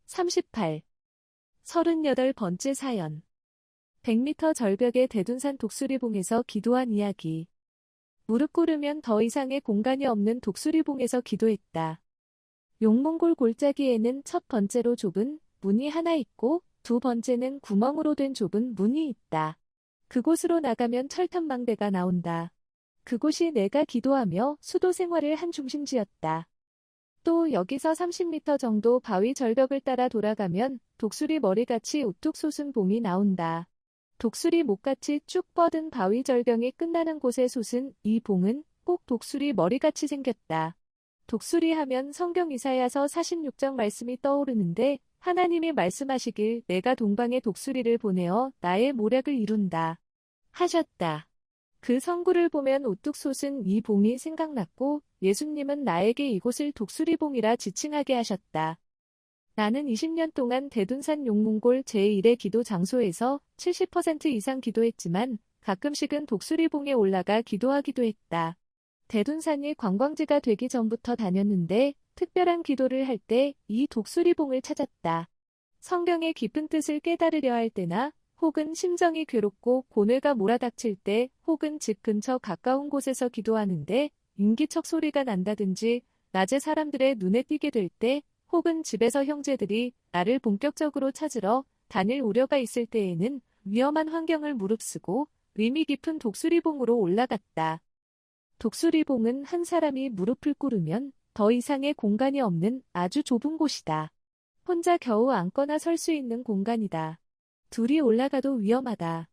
38. 38번째 사연. 100m 절벽의 대둔산 독수리봉에서 기도한 이야기. 무릎 꿇으면 더 이상의 공간이 없는 독수리봉에서 기도했다. 용몽골 골짜기에는 첫 번째로 좁은 문이 하나 있고 두 번째는 구멍으로 된 좁은 문이 있다. 그곳으로 나가면 철탑망대가 나온다. 그곳이 내가 기도하며 수도 생활을 한 중심지였다. 또 여기서 30m 정도 바위 절벽을 따라 돌아가면 독수리 머리같이 우뚝 솟은 봉이 나온다. 독수리 목같이 쭉 뻗은 바위 절벽이 끝나는 곳에 솟은 이 봉은 꼭 독수리 머리같이 생겼다. 독수리 하면 성경 이사야서 46장 말씀이 떠오르는데 하나님이 말씀하시길 내가 동방에 독수리를 보내어 나의 모략을 이룬다 하셨다. 그 성구를 보면 우뚝 솟은 이 봉이 생각났고 예수님은 나에게 이곳을 독수리봉이라 지칭하게 하셨다. 나는 20년 동안 대둔산 용몽골 제1의 기도 장소에서 70% 이상 기도했지만 가끔씩은 독수리봉에 올라가 기도하기도 했다. 대둔산이 관광지가 되기 전부터 다녔는데 특별한 기도를 할 때 이 독수리봉을 찾았다. 성경의 깊은 뜻을 깨달으려 할 때나 혹은 심정이 괴롭고 고뇌가 몰아닥칠 때 혹은 집 근처 가까운 곳에서 기도하는데 인기척 소리가 난다든지 낮에 사람들의 눈에 띄게 될 때 혹은 집에서 형제들이 나를 본격적으로 찾으러 다닐 우려가 있을 때에는 위험한 환경을 무릅쓰고 의미 깊은 독수리봉으로 올라갔다. 독수리봉은 한 사람이 무릎을 꿇으면 더 이상의 공간이 없는 아주 좁은 곳이다. 혼자 겨우 앉거나 설 수 있는 공간이다. 둘이 올라가도 위험하다.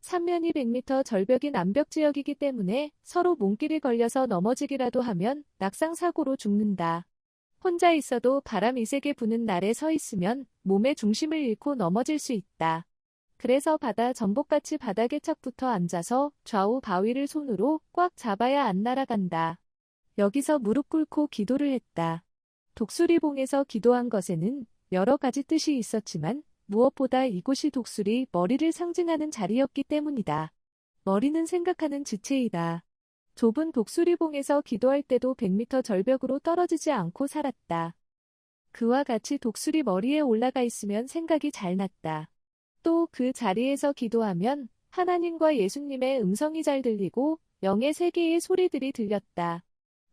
삼면이 100m 절벽인 암벽 지역이기 때문에 서로 몸길이 걸려서 넘어지기라도 하면 낙상사고로 죽는다. 혼자 있어도 바람이 세게 부는 날에 서 있으면 몸의 중심을 잃고 넘어질 수 있다. 그래서 바다 전복같이 바닥에 착 붙어 앉아서 좌우 바위를 손으로 꽉 잡아야 안 날아간다. 여기서 무릎 꿇고 기도를 했다. 독수리봉에서 기도한 것에는 여러 가지 뜻이 있었지만 무엇보다 이곳이 독수리 머리를 상징하는 자리였기 때문이다. 머리는 생각하는 지체이다. 좁은 독수리봉에서 기도할 때도 100m 절벽으로 떨어지지 않고 살았다. 그와 같이 독수리 머리에 올라가 있으면 생각이 잘 났다. 또 그 자리에서 기도하면 하나님과 예수님의 음성이 잘 들리고 영의 세계의 소리들이 들렸다.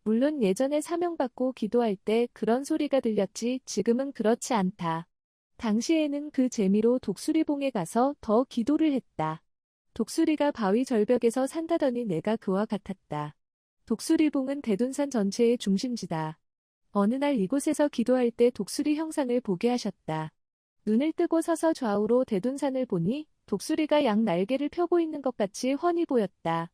물론 예전에 사명받고 기도할 때 그런 소리가 들렸지 지금은 그렇지 않다. 당시에는 그 재미로 독수리봉에 가서 더 기도를 했다. 독수리가 바위 절벽에서 산다더니 내가 그와 같았다. 독수리봉은 대둔산 전체의 중심지다. 어느 날 이곳에서 기도할 때 독수리 형상을 보게 하셨다. 눈을 뜨고 서서 좌우로 대둔산을 보니 독수리가 양 날개를 펴고 있는 것 같이 훤히 보였다.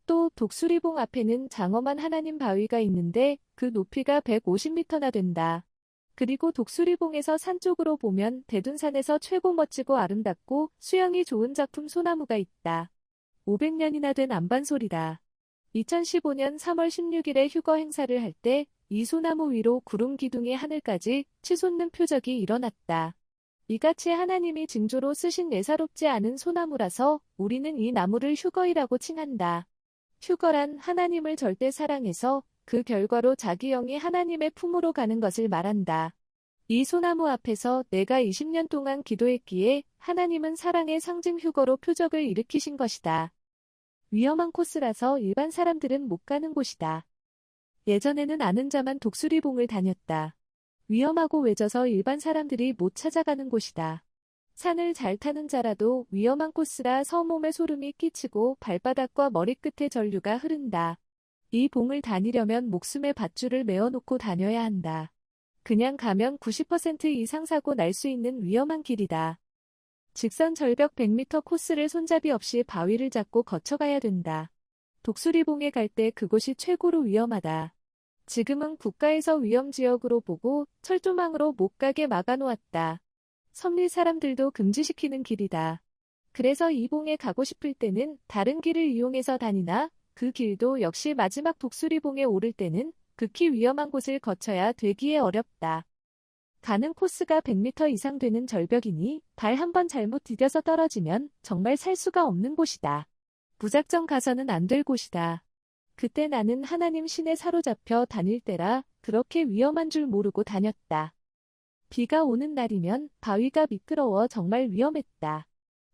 또 독수리봉 앞에는 장엄한 하나님 바위가 있는데 그 높이가 150m나 된다. 그리고 독수리봉에서 산 쪽으로 보면 대둔산에서 최고 멋지고 아름답고 수영이 좋은 작품 소나무가 있다. 500년이나 된 안반솔이다. 2015년 3월 16일에 휴거 행사를 할 때 이 소나무 위로 구름 기둥이 하늘까지 치솟는 표적이 일어났다. 이같이 하나님이 징조로 쓰신 예사롭지 않은 소나무라서 우리는 이 나무를 휴거이라고 칭한다. 휴거란 하나님을 절대 사랑해서 그 결과로 자기 영이 하나님의 품으로 가는 것을 말한다. 이 소나무 앞에서 내가 20년 동안 기도했기에 하나님은 사랑의 상징 휴거로 표적을 일으키신 것이다. 위험한 코스라서 일반 사람들은 못 가는 곳이다. 예전에는 아는 자만 독수리봉을 다녔다. 위험하고 외져서 일반 사람들이 못 찾아가는 곳이다. 산을 잘 타는 자라도 위험한 코스라 서몸에 소름이 끼치고 발바닥과 머리끝에 전류가 흐른다. 이 봉을 다니려면 목숨에 밧줄을 메어놓고 다녀야 한다. 그냥 가면 90% 이상 사고 날 수 있는 위험한 길이다. 직선 절벽 100m 코스를 손잡이 없이 바위를 잡고 거쳐가야 된다. 독수리봉에 갈 때 그곳이 최고로 위험하다. 지금은 국가에서 위험지역으로 보고 철조망으로 못 가게 막아놓았다. 섬릴 사람들도 금지시키는 길이다. 그래서 이 봉에 가고 싶을 때는 다른 길을 이용해서 다니나 그 길도 역시 마지막 독수리봉에 오를 때는 극히 위험한 곳을 거쳐야 되기에 어렵다. 가는 코스가 100m 이상 되는 절벽이니 발 한 번 잘못 디뎌서 떨어지면 정말 살 수가 없는 곳이다. 무작정 가서는 안 될 곳이다. 그때 나는 하나님 신에 사로잡혀 다닐 때라 그렇게 위험한 줄 모르고 다녔다. 비가 오는 날이면 바위가 미끄러워 정말 위험했다.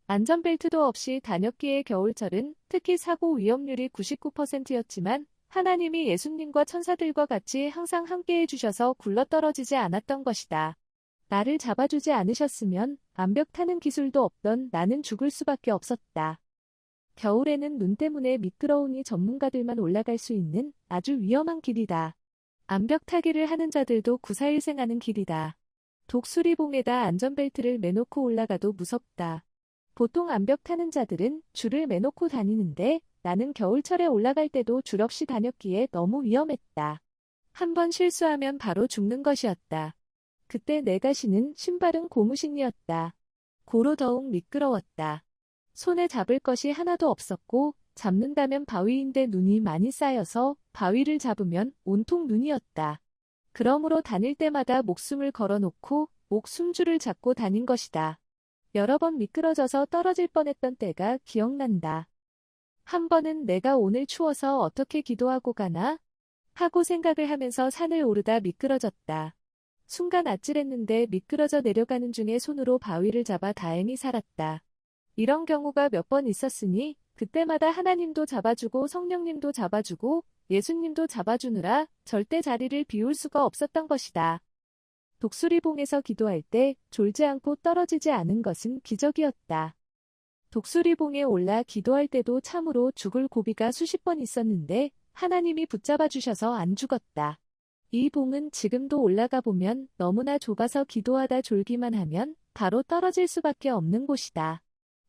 안전벨트도 없이 다녔기에 겨울철은 특히 사고 위험률이 99%였지만 하나님이 예수님과 천사들과 같이 항상 함께해 주셔서 굴러떨어지지 않았던 것이다. 나를 잡아주지 않으셨으면 암벽 타는 기술도 없던 나는 죽을 수밖에 없었다. 겨울에는 눈 때문에 미끄러우니 전문가들만 올라갈 수 있는 아주 위험한 길이다. 암벽 타기를 하는 자들도 구사일생하는 길이다. 독수리봉에다 안전벨트를 매놓고 올라가도 무섭다. 보통 암벽 타는 자들은 줄을 매놓고 다니는데 나는 겨울철에 올라갈 때도 줄 없이 다녔기에 너무 위험했다. 한 번 실수하면 바로 죽는 것이었다. 그때 내가 신은 신발은 고무신이었다. 고로 더욱 미끄러웠다. 손에 잡을 것이 하나도 없었고 잡는다면 바위인데 눈이 많이 쌓여서 바위를 잡으면 온통 눈이었다. 그러므로 다닐 때마다 목숨을 걸어놓고 목숨줄을 잡고 다닌 것이다. 여러 번 미끄러져서 떨어질 뻔했던 때가 기억난다. 한 번은 내가 오늘 추워서 어떻게 기도하고 가나? 하고 생각을 하면서 산을 오르다 미끄러졌다. 순간 아찔했는데 미끄러져 내려가는 중에 손으로 바위를 잡아 다행히 살았다. 이런 경우가 몇 번 있었으니 그때마다 하나님도 잡아주고 성령님도 잡아주고 예수님도 잡아주느라 절대 자리를 비울 수가 없었던 것이다. 독수리봉에서 기도할 때 졸지 않고 떨어지지 않은 것은 기적이었다. 독수리봉에 올라 기도할 때도 참으로 죽을 고비가 수십 번 있었는데 하나님이 붙잡아 주셔서 안 죽었다. 이 봉은 지금도 올라가 보면 너무나 좁아서 기도하다 졸기만 하면 바로 떨어질 수밖에 없는 곳이다.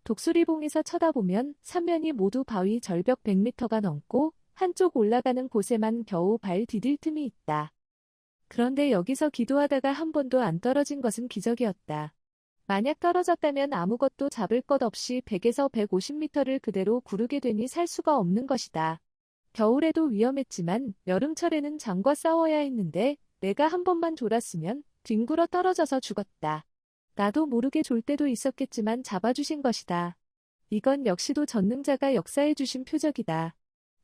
독수리봉에서 쳐다보면 삼면이 모두 바위 절벽 100m가 넘고 한쪽 올라가는 곳에만 겨우 발 디딜 틈이 있다. 그런데 여기서 기도하다가 한 번도 안 떨어진 것은 기적이었다. 만약 떨어졌다면 아무것도 잡을 것 없이 100에서 150m를 그대로 구르게 되니 살 수가 없는 것이다. 겨울에도 위험했지만 여름철에는 장과 싸워야 했는데 내가 한 번만 졸았으면 뒹굴어 떨어져서 죽었다. 나도 모르게 졸 때도 있었겠지만 잡아주신 것이다. 이건 역시도 전능자가 역사해 주신 표적이다.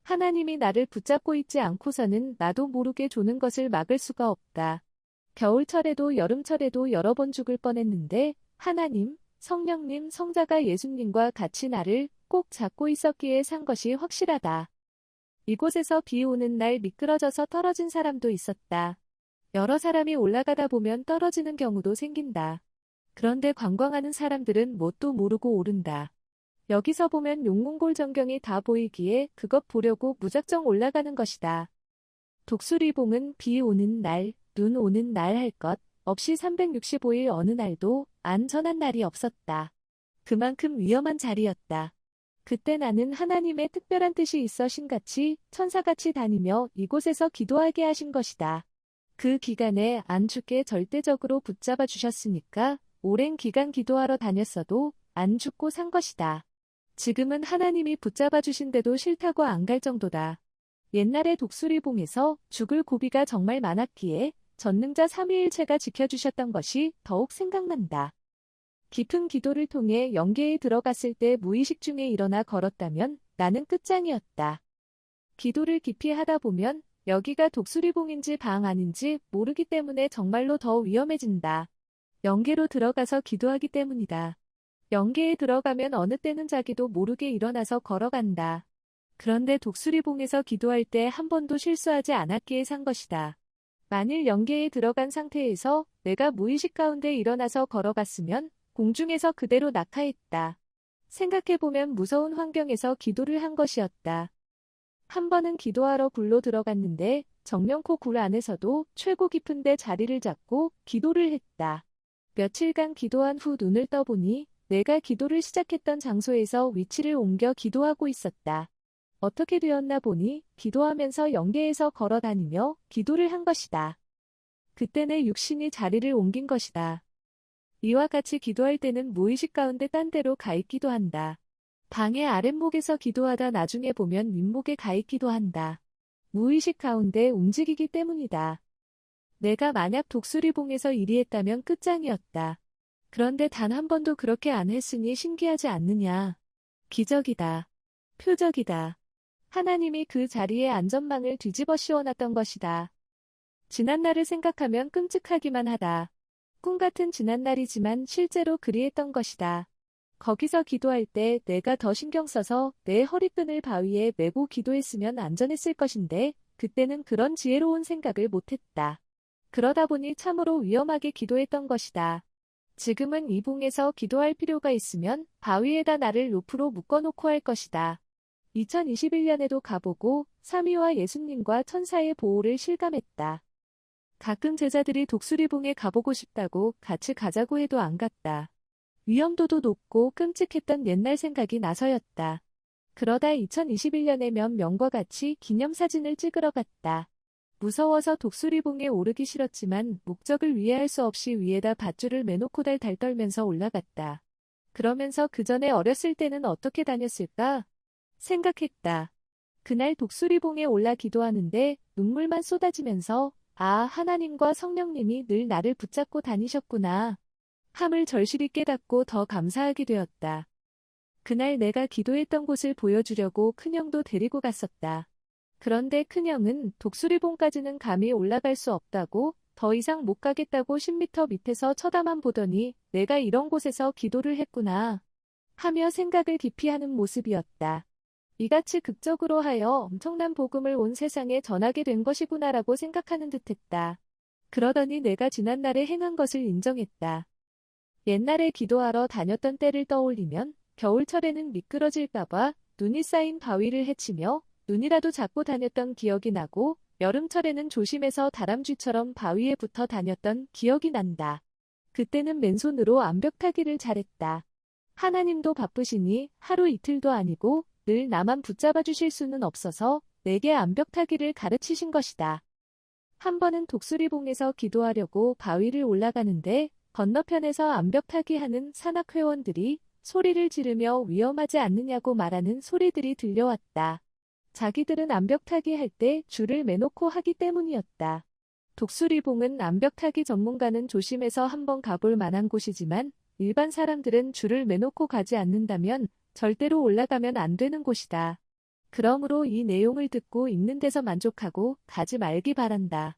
하나님이 나를 붙잡고 있지 않고서는 나도 모르게 조는 것을 막을 수가 없다. 겨울철에도 여름철에도 여러 번 죽을 뻔했는데 하나님, 성령님, 성자가 예수님과 같이 나를 꼭 잡고 있었기에 산 것이 확실하다. 이곳에서 비 오는 날 미끄러져서 떨어진 사람도 있었다. 여러 사람이 올라가다 보면 떨어지는 경우도 생긴다. 그런데 관광하는 사람들은 뭣도 모르고 오른다. 여기서 보면 용몽골 전경이 다 보이기에 그것 보려고 무작정 올라가는 것이다. 독수리봉은 비 오는 날, 눈 오는 날 할 것 없이 365일 어느 날도 안전한 날이 없었다. 그만큼 위험한 자리였다. 그때 나는 하나님의 특별한 뜻이 있어 신같이 천사같이 다니며 이곳에서 기도하게 하신 것이다. 그 기간에 안 죽게 절대적으로 붙잡아 주셨으니까 오랜 기간 기도하러 다녔어도 안 죽고 산 것이다. 지금은 하나님이 붙잡아 주신데도 싫다고 안 갈 정도다. 옛날에 독수리봉에서 죽을 고비가 정말 많았기에 전능자 삼위일체가 지켜주셨던 것이 더욱 생각난다. 깊은 기도를 통해 영계에 들어갔을 때 무의식 중에 일어나 걸었다면 나는 끝장이었다. 기도를 깊이 하다 보면 여기가 독수리봉인지 방 안인지 모르기 때문에 정말로 더 위험해진다. 영계로 들어가서 기도하기 때문이다. 영계에 들어가면 어느 때는 자기도 모르게 일어나서 걸어간다. 그런데 독수리봉에서 기도할 때 한 번도 실수하지 않았기에 산 것이다. 만일 영계에 들어간 상태에서 내가 무의식 가운데 일어나서 걸어갔으면 공중에서 그대로 낙하했다. 생각해보면 무서운 환경에서 기도를 한 것이었다. 한 번은 기도하러 굴로 들어갔는데 정령코 굴 안에서도 최고 깊은 데 자리를 잡고 기도를 했다. 며칠간 기도한 후 눈을 떠보니 내가 기도를 시작했던 장소에서 위치를 옮겨 기도하고 있었다. 어떻게 되었나 보니 기도하면서 영계에서 걸어다니며 기도를 한 것이다. 그때 내 육신이 자리를 옮긴 것이다. 이와 같이 기도할 때는 무의식 가운데 딴 데로 가 있기도 한다. 방의 아랫목에서 기도하다 나중에 보면 윗목에 가 있기도 한다. 무의식 가운데 움직이기 때문이다. 내가 만약 독수리봉에서 일이 했다면 끝장이었다. 그런데 단 한 번도 그렇게 안 했으니 신기하지 않느냐. 기적이다. 표적이다. 하나님이 그 자리에 안전망을 뒤집어 씌워놨던 것이다. 지난 날을 생각하면 끔찍하기만 하다. 꿈 같은 지난날이지만 실제로 그리했던 것이다. 거기서 기도할 때 내가 더 신경 써서 내 허리끈을 바위에 메고 기도했으면 안전했을 것인데 그때는 그런 지혜로운 생각을 못했다. 그러다 보니 참으로 위험하게 기도했던 것이다. 지금은 이 봉에서 기도할 필요가 있으면 바위에다 나를 로프로 묶어놓고 할 것이다. 2021년에도 가보고 삼위와 예수님과 천사의 보호를 실감했다. 가끔 제자들이 독수리봉에 가보고 싶다고 같이 가자고 해도 안 갔다. 위험도도 높고 끔찍했던 옛날 생각이 나서였다. 그러다 2021년에 몇 명과 같이 기념사진을 찍으러 갔다. 무서워서 독수리봉에 오르기 싫었지만 목적을 위해 할 수 없이 위에다 밧줄을 매놓고 달달 떨면서 올라갔다. 그러면서 그 전에 어렸을 때는 어떻게 다녔을까? 생각했다. 그날 독수리봉에 올라 기도하는데 눈물만 쏟아지면서 아, 하나님과 성령님이 늘 나를 붙잡고 다니셨구나. 함을 절실히 깨닫고 더 감사하게 되었다. 그날 내가 기도했던 곳을 보여주려고 큰형도 데리고 갔었다. 그런데 큰형은 독수리봉까지는 감히 올라갈 수 없다고 더 이상 못 가겠다고 10m 밑에서 쳐다만 보더니 내가 이런 곳에서 기도를 했구나 하며 생각을 깊이 하는 모습이었다. 이같이 극적으로 하여 엄청난 복음을 온 세상에 전하게 된 것이구나라고 생각하는 듯했다. 그러더니 내가 지난날에 행한 것을 인정했다. 옛날에 기도하러 다녔던 때를 떠올리면 겨울철에는 미끄러질까봐 눈이 쌓인 바위를 헤치며 눈이라도 잡고 다녔던 기억이 나고 여름철에는 조심해서 다람쥐처럼 바위에 붙어 다녔던 기억이 난다. 그때는 맨손으로 암벽타기를 잘했다. 하나님도 바쁘시니 하루 이틀도 아니고 늘 나만 붙잡아 주실 수는 없어서 내게 암벽타기를 가르치신 것이다. 한 번은 독수리봉에서 기도하려고 바위를 올라가는데 건너편에서 암벽타기 하는 산악회원들이 소리를 지르며 위험하지 않느냐고 말하는 소리들이 들려왔다. 자기들은 암벽타기 할 때 줄을 매놓고 하기 때문이었다. 독수리봉은 암벽타기 전문가는 조심해서 한번 가볼 만한 곳이지만 일반 사람들은 줄을 매놓고 가지 않는다면 절대로 올라가면 안 되는 곳이다. 그러므로 이 내용을 듣고 읽는 데서 만족하고 가지 말기 바란다.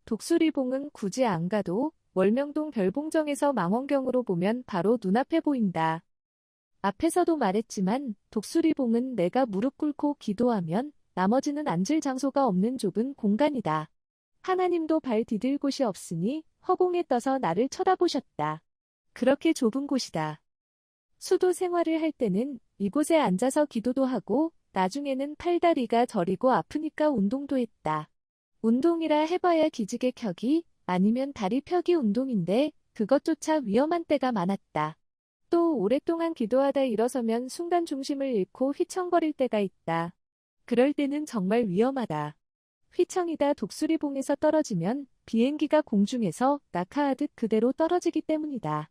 독수리봉은 굳이 안 가도 월명동 별봉정에서 망원경으로 보면 바로 눈앞에 보인다. 앞에서도 말했지만 독수리봉은 내가 무릎 꿇고 기도하면 나머지는 앉을 장소가 없는 좁은 공간이다. 하나님도 발 디딜 곳이 없으니 허공에 떠서 나를 쳐다보셨다. 그렇게 좁은 곳이다. 수도 생활을 할 때는 이곳에 앉아서 기도도 하고 나중에는 팔다리가 저리고 아프니까 운동도 했다. 운동이라 해봐야 기지개 켜기 아니면 다리 펴기 운동인데 그것조차 위험한 때가 많았다. 또 오랫동안 기도하다 일어서면 순간 중심을 잃고 휘청거릴 때가 있다. 그럴 때는 정말 위험하다. 휘청이다 독수리봉에서 떨어지면 비행기가 공중에서 낙하하듯 그대로 떨어지기 때문이다.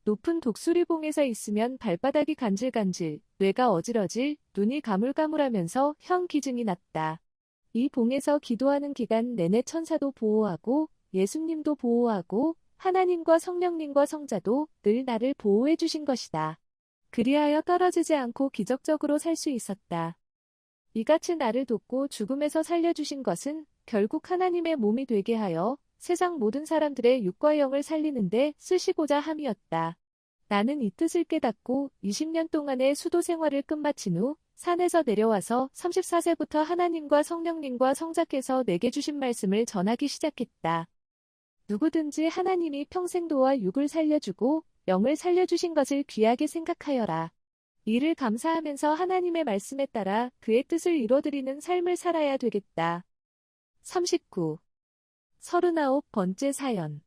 높은 독수리봉에서 있으면 발바닥이 간질간질, 뇌가 어지러질, 눈이 가물가물하면서 형 기증이 났다. 이 봉에서 기도하는 기간 내내 천사도 보호하고 예수님도 보호하고 하나님과 성령님과 성자도 늘 나를 보호해 주신 것이다. 그리하여 떨어지지 않고 기적적으로 살 수 있었다. 이같이 나를 돕고 죽음에서 살려주신 것은 결국 하나님의 몸이 되게 하여 세상 모든 사람들의 육과 영을 살리는데 쓰시고자 함이었다. 나는 이 뜻을 깨닫고 20년 동안의 수도 생활을 끝마친 후 산에서 내려와서 34세부터 하나님과 성령님과 성자께서 내게 주신 말씀을 전하기 시작했다. 누구든지 하나님이 평생 도와 육을 살려주고 영을 살려주신 것을 귀하게 생각하여라. 이를 감사하면서 하나님의 말씀에 따라 그의 뜻을 이뤄드리는 삶을 살아야 되겠다. 39. 39번째 사연.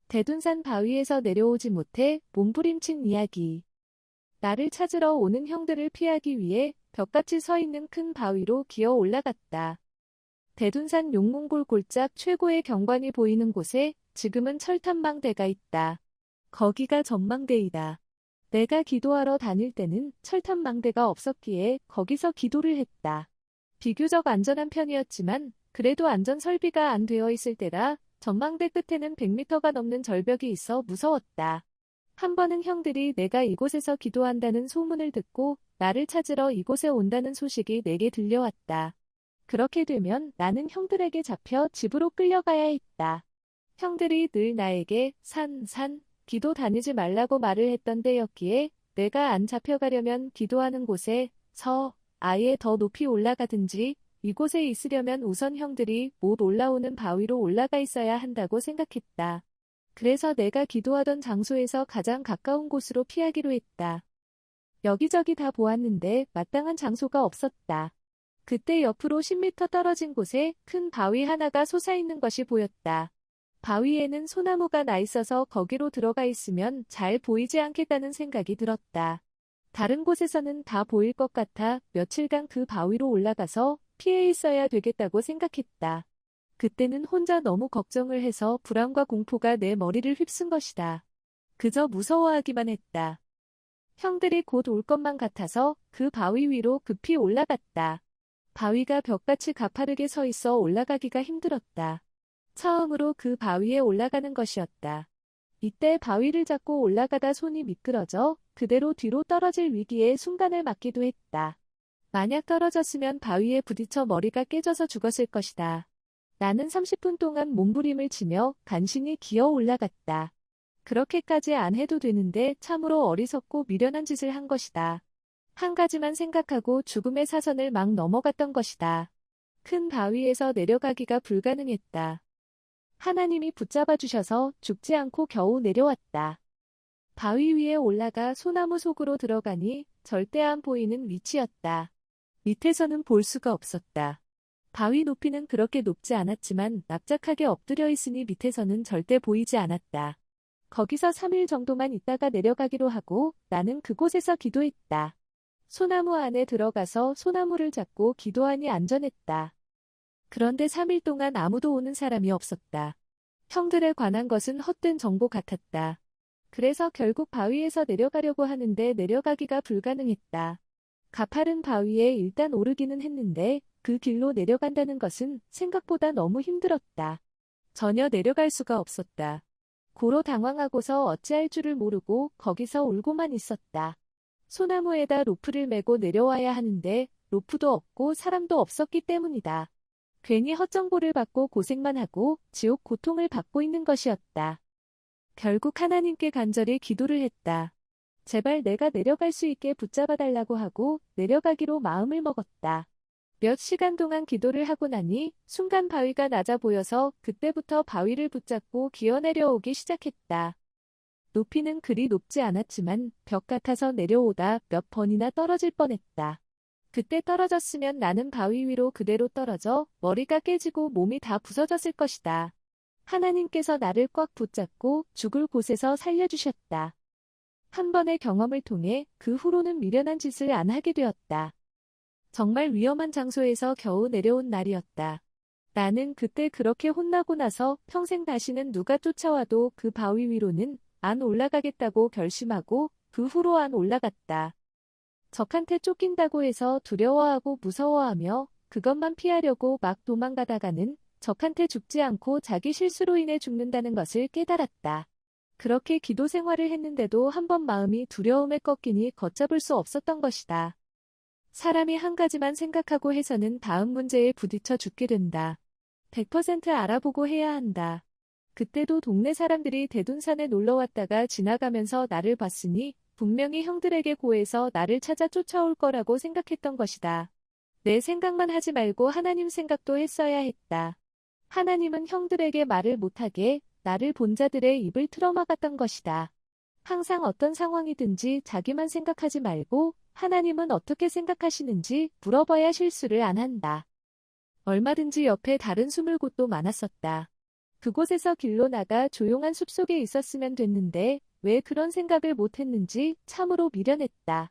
대둔산 바위에서 내려오지 못해 몸부림친 이야기. 나를 찾으러 오는 형들을 피하기 위해 벽같이 서 있는 큰 바위로 기어 올라갔다. 대둔산 용몽골 골짝 최고의 경관이 보이는 곳에 지금은 철탑망대가 있다. 거기가 전망대이다. 내가 기도하러 다닐 때는 철탑망대가 없었기에 거기서 기도를 했다. 비교적 안전한 편이었지만 그래도 안전 설비가 안 되어 있을 때라 전망대 끝에는 100m가 넘는 절벽이 있어 무서웠다. 한 번은 형들이 내가 이곳에서 기도한다는 소문을 듣고 나를 찾으러 이곳에 온다는 소식이 내게 들려왔다. 그렇게 되면 나는 형들에게 잡혀 집으로 끌려가야 했다. 형들이 늘 나에게 기도 다니지 말라고 말을 했던 때였기에 내가 안 잡혀가려면 기도하는 곳에 아예 더 높이 올라가든지 이곳에 있으려면 우선 형들이 못 올라오는 바위로 올라가 있어야 한다고 생각했다. 그래서 내가 기도하던 장소에서 가장 가까운 곳으로 피하기로 했다. 여기저기 다 보았는데 마땅한 장소가 없었다. 그때 옆으로 10m 떨어진 곳에 큰 바위 하나가 솟아있는 것이 보였다. 바위에는 소나무가 나 있어서 거기로 들어가 있으면 잘 보이지 않겠다는 생각이 들었다. 다른 곳에서는 다 보일 것 같아 며칠간 그 바위로 올라가서 피해 있어야 되겠다고 생각했다. 그때는 혼자 너무 걱정을 해서 불안과 공포가 내 머리를 휩쓴 것이다. 그저 무서워하기만 했다. 형들이 곧 올 것만 같아서 그 바위 위로 급히 올라갔다. 바위가 벽같이 가파르게 서 있어 올라가기가 힘들었다. 처음으로 그 바위에 올라가는 것이었다. 이때 바위를 잡고 올라가다 손이 미끄러져 그대로 뒤로 떨어질 위기에 순간을 맞기도 했다. 만약 떨어졌으면 바위에 부딪혀 머리가 깨져서 죽었을 것이다. 나는 30분 동안 몸부림을 치며 간신히 기어 올라갔다. 그렇게까지 안 해도 되는데 참으로 어리석고 미련한 짓을 한 것이다. 한 가지만 생각하고 죽음의 사선을 막 넘어갔던 것이다. 큰 바위에서 내려가기가 불가능했다. 하나님이 붙잡아 주셔서 죽지 않고 겨우 내려왔다. 바위 위에 올라가 소나무 속으로 들어가니 절대 안 보이는 위치였다. 밑에서는 볼 수가 없었다. 바위 높이는 그렇게 높지 않았지만 납작하게 엎드려 있으니 밑에서는 절대 보이지 않았다. 거기서 3일 정도만 있다가 내려가기로 하고 나는 그곳에서 기도했다. 소나무 안에 들어가서 소나무를 잡고 기도하니 안전했다. 그런데 3일 동안 아무도 오는 사람이 없었다. 형들에 관한 것은 헛된 정보 같았다. 그래서 결국 바위에서 내려가려고 하는데 내려가기가 불가능했다. 가파른 바위에 일단 오르기는 했는데 그 길로 내려간다는 것은 생각보다 너무 힘들었다. 전혀 내려갈 수가 없었다. 고로 당황하고서 어찌할 줄을 모르고 거기서 울고만 있었다. 소나무에다 로프를 메고 내려와야 하는데 로프도 없고 사람도 없었기 때문이다. 괜히 헛정보를 받고 고생만 하고 지옥 고통을 받고 있는 것이었다. 결국 하나님께 간절히 기도를 했다. 제발 내가 내려갈 수 있게 붙잡아 달라고 하고 내려가기로 마음을 먹었다. 몇 시간 동안 기도를 하고 나니 순간 바위가 낮아 보여서 그때부터 바위를 붙잡고 기어 내려오기 시작했다. 높이는 그리 높지 않았지만 벽 같아서 내려오다 몇 번이나 떨어질 뻔했다. 그때 떨어졌으면 나는 바위 위로 그대로 떨어져 머리가 깨지고 몸이 다 부서졌을 것이다. 하나님께서 나를 꽉 붙잡고 죽을 곳에서 살려주셨다. 한 번의 경험을 통해 그 후로는 미련한 짓을 안 하게 되었다. 정말 위험한 장소에서 겨우 내려온 날이었다. 나는 그때 그렇게 혼나고 나서 평생 다시는 누가 쫓아와도 그 바위 위로는 안 올라가겠다고 결심하고 그 후로 안 올라갔다. 적한테 쫓긴다고 해서 두려워하고 무서워하며 그것만 피하려고 막 도망가다가는 적한테 죽지 않고 자기 실수로 인해 죽는다는 것을 깨달았다. 그렇게 기도 생활을 했는데도 한 번 마음이 두려움에 꺾이니 걷잡을 수 없었던 것이다. 사람이 한 가지만 생각하고 해서는 다음 문제에 부딪혀 죽게 된다. 100% 알아보고 해야 한다. 그때도 동네 사람들이 대둔산에 놀러 왔다가 지나가면서 나를 봤으니 분명히 형들에게 고해서 나를 찾아 쫓아올 거라고 생각했던 것이다. 내 생각만 하지 말고 하나님 생각도 했어야 했다. 하나님은 형들에게 말을 못하게 나를 본 자들의 입을 틀어막았던 것이다. 항상 어떤 상황이든지 자기만 생각하지 말고 하나님은 어떻게 생각하시는지 물어봐야 실수를 안 한다. 얼마든지 옆에 다른 숨을 곳도 많았었다. 그곳에서 길로 나가 조용한 숲속에 있었으면 됐는데 왜 그런 생각을 못했는지 참으로 미련했다.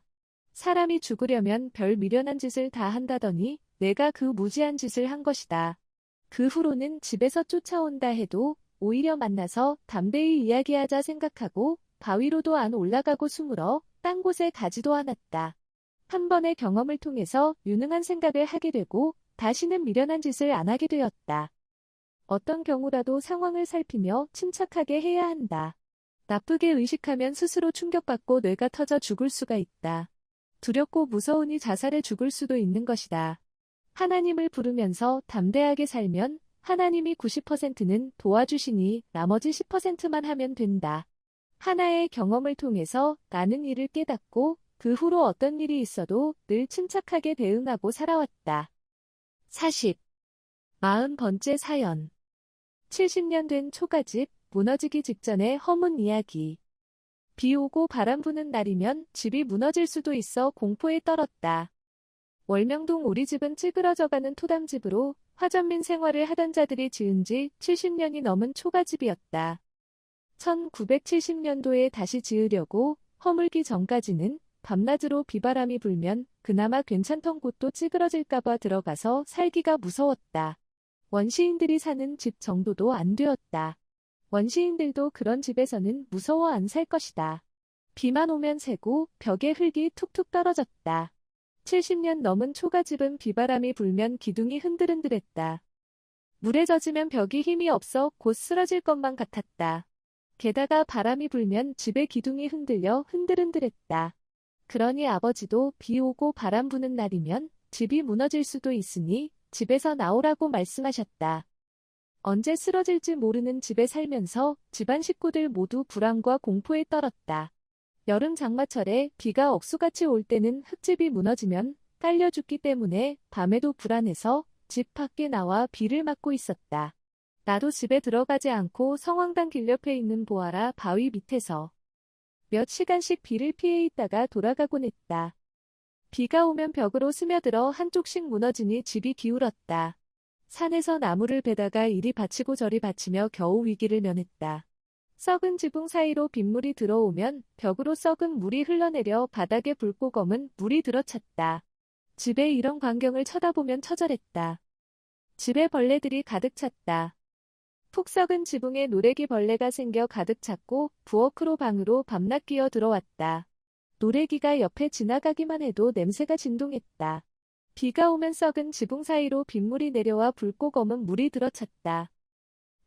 사람이 죽으려면 별 미련한 짓을 다 한다더니 내가 그 무지한 짓을 한 것이다. 그 후로는 집에서 쫓아온다 해도 오히려 만나서 담대히 이야기하자 생각하고 바위로도 안 올라가고 숨으러 딴 곳에 가지도 않았다. 한 번의 경험을 통해서 유능한 생각을 하게 되고 다시는 미련한 짓을 안 하게 되었다. 어떤 경우라도 상황을 살피며 침착하게 해야 한다. 나쁘게 의식하면 스스로 충격받고 뇌가 터져 죽을 수가 있다. 두렵고 무서우니 자살해 죽을 수도 있는 것이다. 하나님을 부르면서 담대하게 살면 하나님이 90%는 도와주시니 나머지 10%만 하면 된다. 하나의 경험을 통해서 나는 이를 깨닫고 그 후로 어떤 일이 있어도 늘 침착하게 대응하고 살아왔다. 40번째 사연. 70년 된 초가집, 무너지기 직전의 허문 이야기. 비 오고 바람 부는 날이면 집이 무너질 수도 있어 공포에 떨었다. 월명동 우리 집은 찌그러져가는 토담집으로 화전민 생활을 하던 자들이 지은 지 70년이 넘은 초가집이었다. 1970년도에 다시 지으려고 허물기 전까지는 밤낮으로 비바람이 불면 그나마 괜찮던 곳도 찌그러질까봐 들어가서 살기가 무서웠다. 원시인들이 사는 집 정도도 안 되었다. 원시인들도 그런 집에서는 무서워 안 살 것이다. 비만 오면 새고 벽에 흙이 툭툭 떨어졌다. 70년 넘은 초가집은 비바람이 불면 기둥이 흔들흔들했다. 물에 젖으면 벽이 힘이 없어 곧 쓰러질 것만 같았다. 게다가 바람이 불면 집의 기둥이 흔들려 흔들흔들했다. 그러니 아버지도 비 오고 바람 부는 날이면 집이 무너질 수도 있으니 집에서 나오라고 말씀하셨다. 언제 쓰러질지 모르는 집에 살면서 집안 식구들 모두 불안과 공포에 떨었다. 여름 장마철에 비가 억수같이 올 때는 흙집이 무너지면 깔려 죽기 때문에 밤에도 불안해서 집 밖에 나와 비를 맞고 있었다. 나도 집에 들어가지 않고 성황당 길 옆에 있는 보아라 바위 밑에서 몇 시간씩 비를 피해 있다가 돌아가곤 했다. 비가 오면 벽으로 스며들어 한쪽씩 무너지니 집이 기울었다. 산에서 나무를 베다가 이리 받치고 저리 받치며 겨우 위기를 면했다. 썩은 지붕 사이로 빗물이 들어오면 벽으로 썩은 물이 흘러내려 바닥에 붉고 검은 물이 들어찼다. 집에 이런 광경을 쳐다보면 처절했다. 집에 벌레들이 가득 찼다. 푹 썩은 지붕에 노래기 벌레가 생겨 가득 찼고 부엌으로 방으로 밤낮 기어 들어왔다. 노래기가 옆에 지나가기만 해도 냄새가 진동했다. 비가 오면 썩은 지붕 사이로 빗물이 내려와 붉고 검은 물이 들어찼다.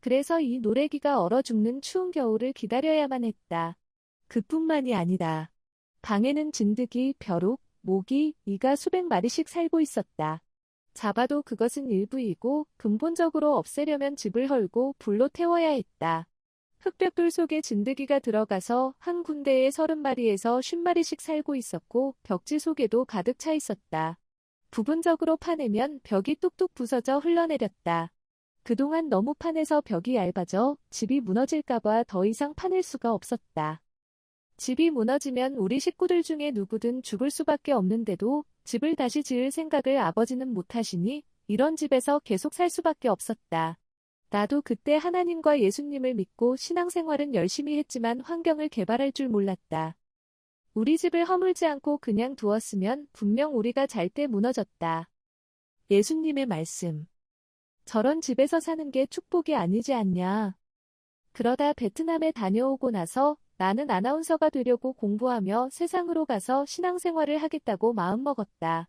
그래서 이 노래기가 얼어 죽는 추운 겨울을 기다려야만 했다. 그뿐만이 아니다. 방에는 진드기, 벼룩, 모기, 이가 수백 마리씩 살고 있었다. 잡아도 그것은 일부이고 근본적으로 없애려면 집을 헐고 불로 태워야 했다. 흙벽돌 속에 진드기가 들어가서 한 군데에 30마리에서 50마리씩 살고 있었고 벽지 속에도 가득 차 있었다. 부분적으로 파내면 벽이 뚝뚝 부서져 흘러내렸다. 그동안 너무 파내서 벽이 얇아져 집이 무너질까봐 더 이상 파낼 수가 없었다. 집이 무너지면 우리 식구들 중에 누구든 죽을 수밖에 없는데도 집을 다시 지을 생각을 아버지는 못하시니 이런 집에서 계속 살 수밖에 없었다. 나도 그때 하나님과 예수님을 믿고 신앙생활은 열심히 했지만 환경을 개발할 줄 몰랐다. 우리 집을 허물지 않고 그냥 두었으면 분명 우리가 잘 때 무너졌다. 예수님의 말씀. 저런 집에서 사는 게 축복이 아니지 않냐. 그러다 베트남에 다녀오고 나서 나는 아나운서가 되려고 공부하며 세상으로 가서 신앙생활을 하겠다고 마음먹었다.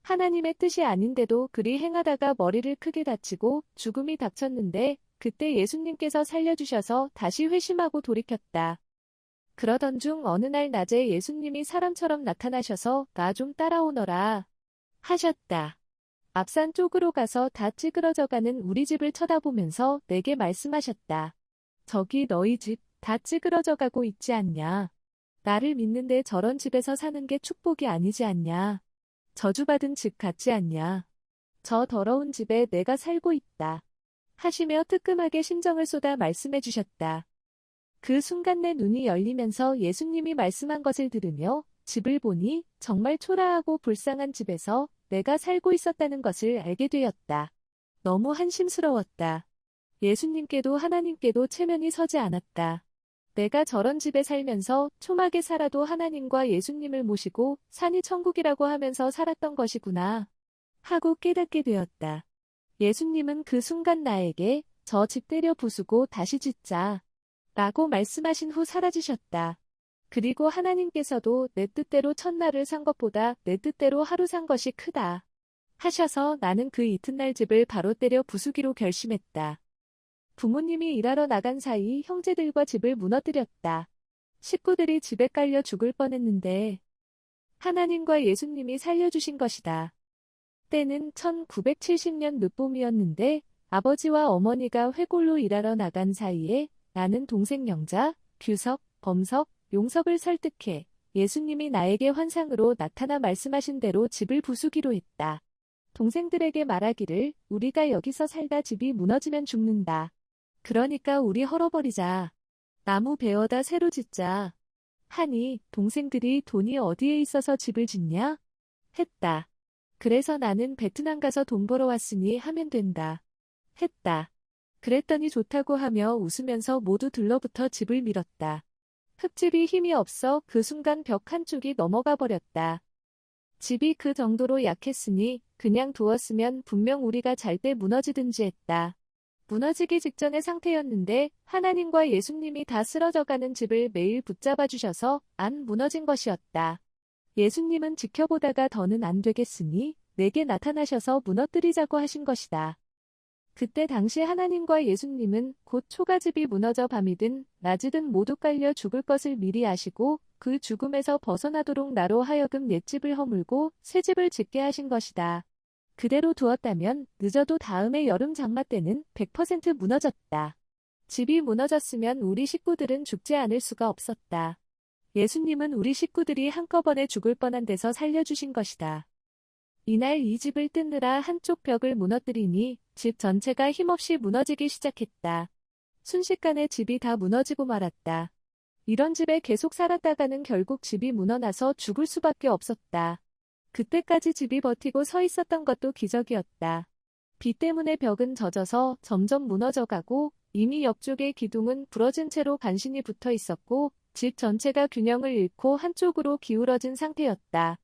하나님의 뜻이 아닌데도 그리 행하다가 머리를 크게 다치고 죽음이 닥쳤는데 그때 예수님께서 살려주셔서 다시 회심하고 돌이켰다. 그러던 중 어느 날 낮에 예수님이 사람처럼 나타나셔서 나 좀 따라오너라 하셨다. 앞산 쪽으로 가서 다 찌그러져가는 우리 집을 쳐다보면서 내게 말씀하셨다. 저기 너희 집 다 찌그러져가고 있지 않냐. 나를 믿는데 저런 집에서 사는 게 축복이 아니지 않냐. 저주받은 집 같지 않냐. 저 더러운 집에 내가 살고 있다. 하시며 뜨끔하게 심정을 쏟아 말씀해 주셨다. 그 순간 내 눈이 열리면서 예수님이 말씀한 것을 들으며 집을 보니 정말 초라하고 불쌍한 집에서 내가 살고 있었다는 것을 알게 되었다. 너무 한심스러웠다. 예수님께도 하나님께도 체면이 서지 않았다. 내가 저런 집에 살면서 초막에 살아도 하나님과 예수님을 모시고 산이 천국이라고 하면서 살았던 것이구나 하고 깨닫게 되었다. 예수님은 그 순간 나에게 저 집 때려 부수고 다시 짓자 라고 말씀하신 후 사라지셨다. 그리고 하나님께서도 내 뜻대로 첫날을 산 것보다 내 뜻대로 하루 산 것이 크다 하셔서 나는 그 이튿날 집을 바로 때려 부수기로 결심했다. 부모님이 일하러 나간 사이 형제들과 집을 무너뜨렸다. 식구들이 집에 깔려 죽을 뻔했는데 하나님과 예수님이 살려주신 것이다. 때는 1970년 늦봄이었는데 아버지와 어머니가 회골로 일하러 나간 사이에 나는 동생 영자, 규석, 범석, 용석을 설득해 예수님이 나에게 환상으로 나타나 말씀하신 대로 집을 부수기로 했다. 동생들에게 말하기를 우리가 여기서 살다 집이 무너지면 죽는다. 그러니까 우리 헐어버리자. 나무 베어다 새로 짓자. 하니 동생들이 돈이 어디에 있어서 집을 짓냐? 했다. 그래서 나는 베트남 가서 돈 벌어 왔으니 하면 된다. 했다. 그랬더니 좋다고 하며 웃으면서 모두 들러붙어 집을 밀었다. 흙집이 힘이 없어 그 순간 벽 한쪽이 넘어가 버렸다. 집이 그 정도로 약했으니 그냥 두었으면 분명 우리가 잘 때 무너지든지 했다. 무너지기 직전의 상태였는데 하나님과 예수님이 다 쓰러져가는 집을 매일 붙잡아 주셔서 안 무너진 것이었다. 예수님은 지켜보다가 더는 안 되겠으니 내게 나타나셔서 무너뜨리자고 하신 것이다. 그때 당시 하나님과 예수님은 곧 초가집이 무너져 밤이든 낮이든 모두 깔려 죽을 것을 미리 아시고 그 죽음에서 벗어나도록 나로 하여금 옛집을 허물고 새 집을 짓게 하신 것이다. 그대로 두었다면 늦어도 다음해 여름 장마 때는 100% 무너졌다. 집이 무너졌으면 우리 식구들은 죽지 않을 수가 없었다. 예수님은 우리 식구들이 한꺼번에 죽을 뻔한 데서 살려주신 것이다. 이날 이 집을 뜯느라 한쪽 벽을 무너뜨리니 집 전체가 힘없이 무너지기 시작했다. 순식간에 집이 다 무너지고 말았다. 이런 집에 계속 살았다가는 결국 집이 무너나서 죽을 수밖에 없었다. 그때까지 집이 버티고 서 있었던 것도 기적이었다. 비 때문에 벽은 젖어서 점점 무너져가고 이미 옆쪽의 기둥은 부러진 채로 간신히 붙어 있었고 집 전체가 균형을 잃고 한쪽으로 기울어진 상태였다.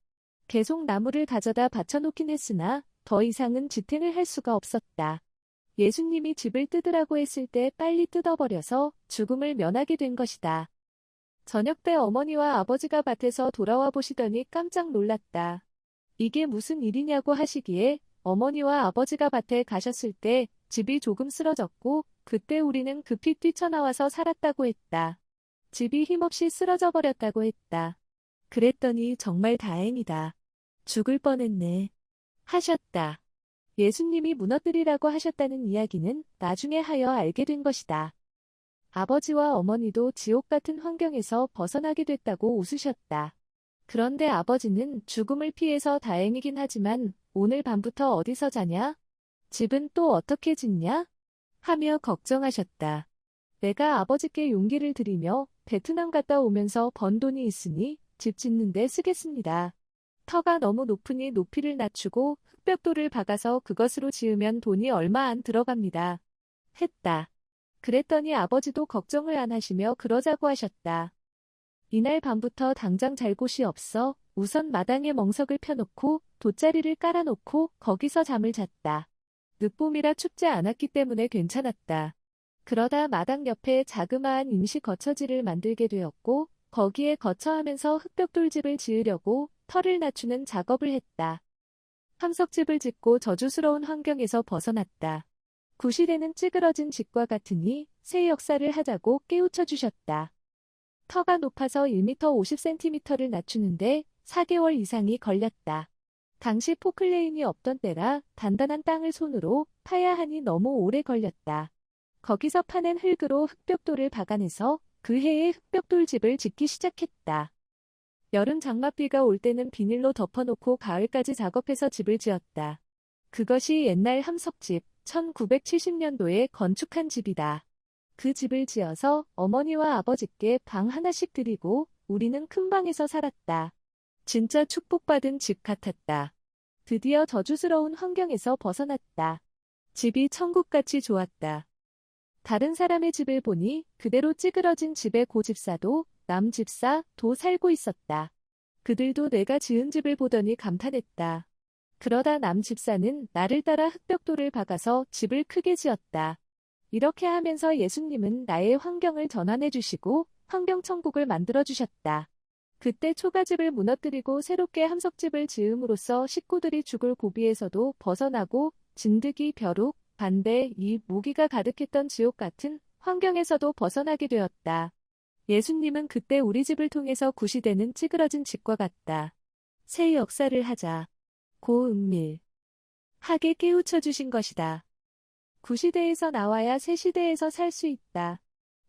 계속 나무를 가져다 받쳐놓긴 했으나 더 이상은 지탱을 할 수가 없었다. 예수님이 집을 뜯으라고 했을 때 빨리 뜯어버려서 죽음을 면하게 된 것이다. 저녁 때 어머니와 아버지가 밭에서 돌아와 보시더니 깜짝 놀랐다. 이게 무슨 일이냐고 하시기에 어머니와 아버지가 밭에 가셨을 때 집이 조금 쓰러졌고 그때 우리는 급히 뛰쳐나와서 살았다고 했다. 집이 힘없이 쓰러져 버렸다고 했다. 그랬더니 정말 다행이다. 죽을 뻔했네. 하셨다. 예수님이 무너뜨리라고 하셨다는 이야기는 나중에 하여 알게 된 것이다. 아버지와 어머니도 지옥 같은 환경에서 벗어나게 됐다고 웃으셨다. 그런데 아버지는 죽음을 피해서 다행이긴 하지만 오늘 밤부터 어디서 자냐? 집은 또 어떻게 짓냐? 하며 걱정하셨다. 내가 아버지께 용기를 드리며 베트남 갔다 오면서 번 돈이 있으니 집 짓는 데 쓰겠습니다. 터가 너무 높으니 높이를 낮추고 흙벽돌을 박아서 그것으로 지으면 돈이 얼마 안 들어갑니다. 했다. 그랬더니 아버지도 걱정을 안 하시며 그러자고 하셨다. 이날 밤부터 당장 잘 곳이 없어 우선 마당에 멍석을 펴놓고 돗자리를 깔아놓고 거기서 잠을 잤다. 늦봄이라 춥지 않았기 때문에 괜찮았다. 그러다 마당 옆에 자그마한 임시 거처지를 만들게 되었고 거기에 거처하면서 흙벽돌집을 지으려고 터를 낮추는 작업을 했다. 함석집을 짓고 저주스러운 환경에서 벗어났다. 구실에는 찌그러진 집과 같으니 새 역사를 하자고 깨우쳐 주셨다. 터가 높아서 1m 50cm를 낮추는데 4개월 이상이 걸렸다. 당시 포클레인이 없던 때라 단단한 땅을 손으로 파야 하니 너무 오래 걸렸다. 거기서 파낸 흙으로 흙벽돌을 박아내서 그 해에 흙벽돌집을 짓기 시작했다. 여름 장맛비가 올 때는 비닐로 덮어놓고 가을까지 작업해서 집을 지었다. 그것이 옛날 함석집, 1970년도에 건축한 집이다. 그 집을 지어서 어머니와 아버지께 방 하나씩 드리고 우리는 큰 방에서 살았다. 진짜 축복받은 집 같았다. 드디어 저주스러운 환경에서 벗어났다. 집이 천국같이 좋았다. 다른 사람의 집을 보니 그대로 찌그러진 집의 고집사도 남 집사도 살고 있었다. 그들도 내가 지은 집을 보더니 감탄했다. 그러다 남 집사는 나를 따라 흙벽돌을 박아서 집을 크게 지었다. 이렇게 하면서 예수님은 나의 환경을 전환해 주시고 환경천국을 만들어 주셨다. 그때 초가집을 무너뜨리고 새롭게 함석집을 지음으로써 식구들이 죽을 고비에서도 벗어나고 진드기, 벼룩, 반대, 이 모기가 가득했던 지옥 같은 환경에서도 벗어나게 되었다. 예수님은 그때 우리 집을 통해서 구시대는 찌그러진 집과 같다. 새 역사를 하자. 고은밀. 하게 깨우쳐 주신 것이다. 구시대에서 나와야 새시대에서 살 수 있다.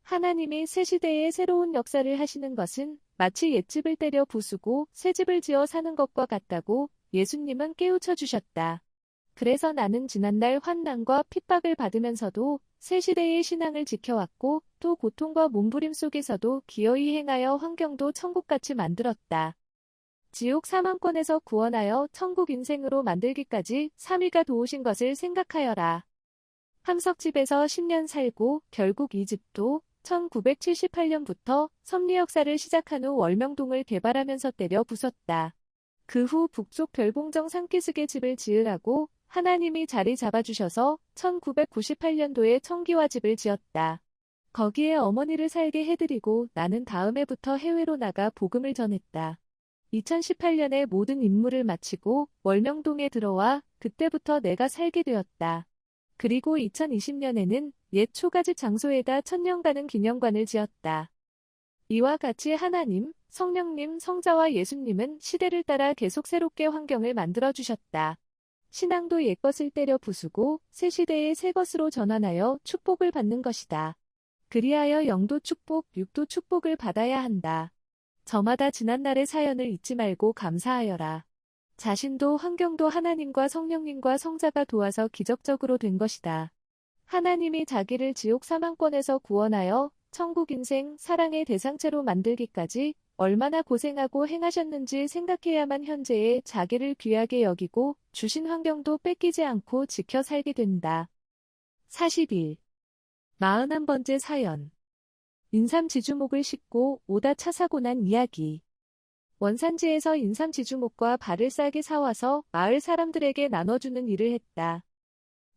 하나님이 새시대에 새로운 역사를 하시는 것은 마치 옛집을 때려 부수고 새집을 지어 사는 것과 같다고 예수님은 깨우쳐 주셨다. 그래서 나는 지난날 환난과 핍박을 받으면서도 새시대의 신앙을 지켜왔고 또 고통과 몸부림 속에서도 기어이 행하여 환경도 천국같이 만들었다. 지옥 사망권에서 구원하여 천국 인생으로 만들기까지 3위가 도우신 것을 생각하여라. 함석집에서 10년 살고 결국 이 집도 1978년부터 섭리 역사를 시작한 후 월명동을 개발하면서 때려 부쉈다. 그 후 북쪽 별봉정 산기슭에 집을 지으라고 하나님이 자리 잡아주셔서 1998년도에 청기와 집을 지었다. 거기에 어머니를 살게 해드리고 나는 다음 해부터 해외로 나가 복음을 전했다. 2018년에 모든 임무를 마치고 월명동에 들어와 그때부터 내가 살게 되었다. 그리고 2020년에는 옛 초가집 장소에다 천년가는 기념관을 지었다. 이와 같이 하나님, 성령님, 성자와 예수님은 시대를 따라 계속 새롭게 환경을 만들어주셨다. 신앙도 옛것을 때려 부수고 새 시대의 새 것으로 전환하여 축복을 받는 것이다. 그리하여 영도 축복, 육도 축복을 받아야 한다. 저마다 지난날의 사연을 잊지 말고 감사하여라. 자신도 환경도 하나님과 성령님과 성자가 도와서 기적적으로 된 것이다. 하나님이 자기를 지옥 사망권에서 구원하여 천국 인생 사랑의 대상체로 만들기까지 얼마나 고생하고 행하셨는지 생각해야만 현재의 자기를 귀하게 여기고 주신 환경도 뺏기지 않고 지켜 살게 된다. 41. 41번째 사연. 인삼 지주목을 싣고 오다 차 사고 난 이야기. 원산지에서 인삼 지주목과 발을 싸게 사와서 마을 사람들에게 나눠주는 일을 했다.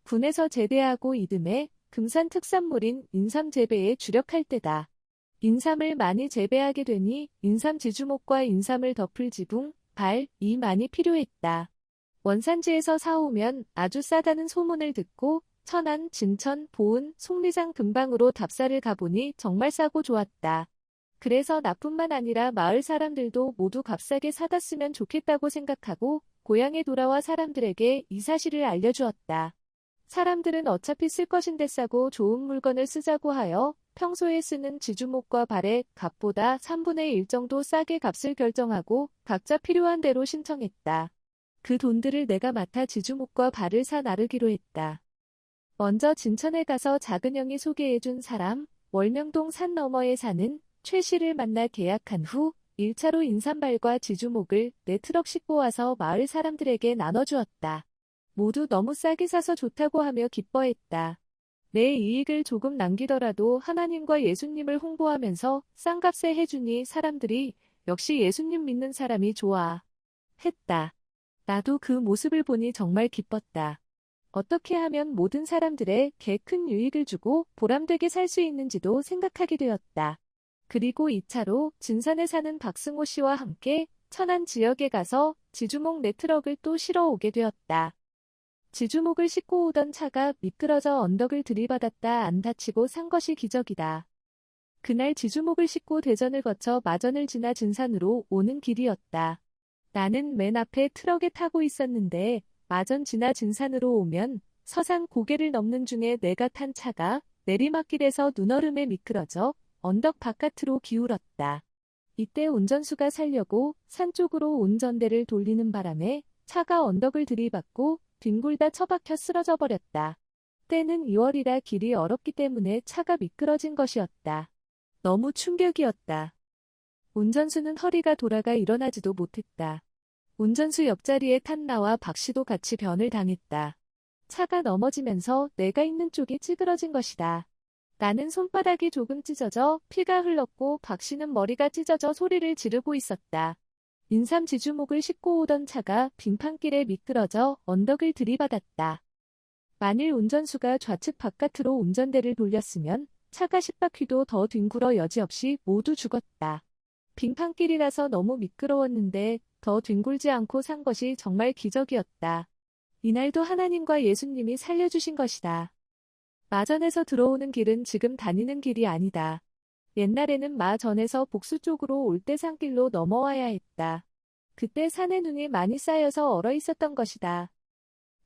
군에서 제대하고 이듬해 금산 특산물인 인삼 재배에 주력할 때다. 인삼을 많이 재배하게 되니 인삼 지주목과 인삼을 덮을 지붕, 발이 많이 필요했다. 원산지에서 사오면 아주 싸다는 소문을 듣고 천안, 진천, 보은, 속리장 근방으로 답사를 가보니 정말 싸고 좋았다. 그래서 나뿐만 아니라 마을 사람들도 모두 값싸게 사다 쓰면 좋겠다고 생각하고 고향에 돌아와 사람들에게 이 사실을 알려주었다. 사람들은 어차피 쓸 것인데 싸고 좋은 물건을 쓰자고 하여 평소에 쓰는 지주목과 발의 값보다 3분의 1 정도 싸게 값을 결정하고 각자 필요한 대로 신청했다. 그 돈들을 내가 맡아 지주목과 발을 사 나르기로 했다. 먼저 진천에 가서 작은 형이 소개해준 사람, 월명동 산 너머에 사는 최 씨를 만나 계약한 후 1차로 인삼발과 지주목을 4트럭 싣고 와서 마을 사람들에게 나눠주었다. 모두 너무 싸게 사서 좋다고 하며 기뻐했다. 내 이익을 조금 남기더라도 하나님과 예수님을 홍보하면서 싼 값에 해주니 사람들이 역시 예수님 믿는 사람이 좋아 했다. 나도 그 모습을 보니 정말 기뻤다. 어떻게 하면 모든 사람들에게 큰 유익을 주고 보람되게 살 수 있는지도 생각하게 되었다. 그리고 2차로 진산에 사는 박승호 씨와 함께 천안 지역에 가서 지주목 4트럭을 또 실어 오게 되었다. 지주목을 싣고 오던 차가 미끄러져 언덕을 들이받았다 안 다치고 산 것이 기적이다. 그날 지주목을 싣고 대전을 거쳐 마전을 지나 진산으로 오는 길이었다. 나는 맨 앞에 트럭에 타고 있었는데 마전 지나 진산으로 오면 서산 고개를 넘는 중에 내가 탄 차가 내리막길에서 눈얼음에 미끄러져 언덕 바깥으로 기울었다. 이때 운전수가 살려고 산 쪽으로 운전대를 돌리는 바람에 차가 언덕을 들이받고 뒹굴다 처박혀 쓰러져 버렸다. 때는 2월이라 길이 얼었기 때문에 차가 미끄러진 것이었다. 너무 충격이었다. 운전수는 허리가 돌아가 일어나지도 못했다. 운전수 옆자리에 탄 나와 박 씨도 같이 변을 당했다. 차가 넘어지면서 내가 있는 쪽이 찌그러진 것이다. 나는 손바닥이 조금 찢어져 피가 흘렀고 박 씨는 머리가 찢어져 소리를 지르고 있었다. 인삼 지주목을 싣고 오던 차가 빙판길에 미끄러져 언덕을 들이받았다. 만일 운전수가 좌측 바깥으로 운전대를 돌렸으면 차가 10바퀴도 더 뒹굴어 여지없이 모두 죽었다. 빙판길이라서 너무 미끄러웠는데 더 뒹굴지 않고 산 것이 정말 기적이었다. 이날도 하나님과 예수님이 살려주신 것이다. 마전에서 들어오는 길은 지금 다니는 길이 아니다. 옛날에는 마전에서 복수 쪽으로 올 때 산길로 넘어와야 했다. 그때 산에 눈이 많이 쌓여서 얼어 있었던 것이다.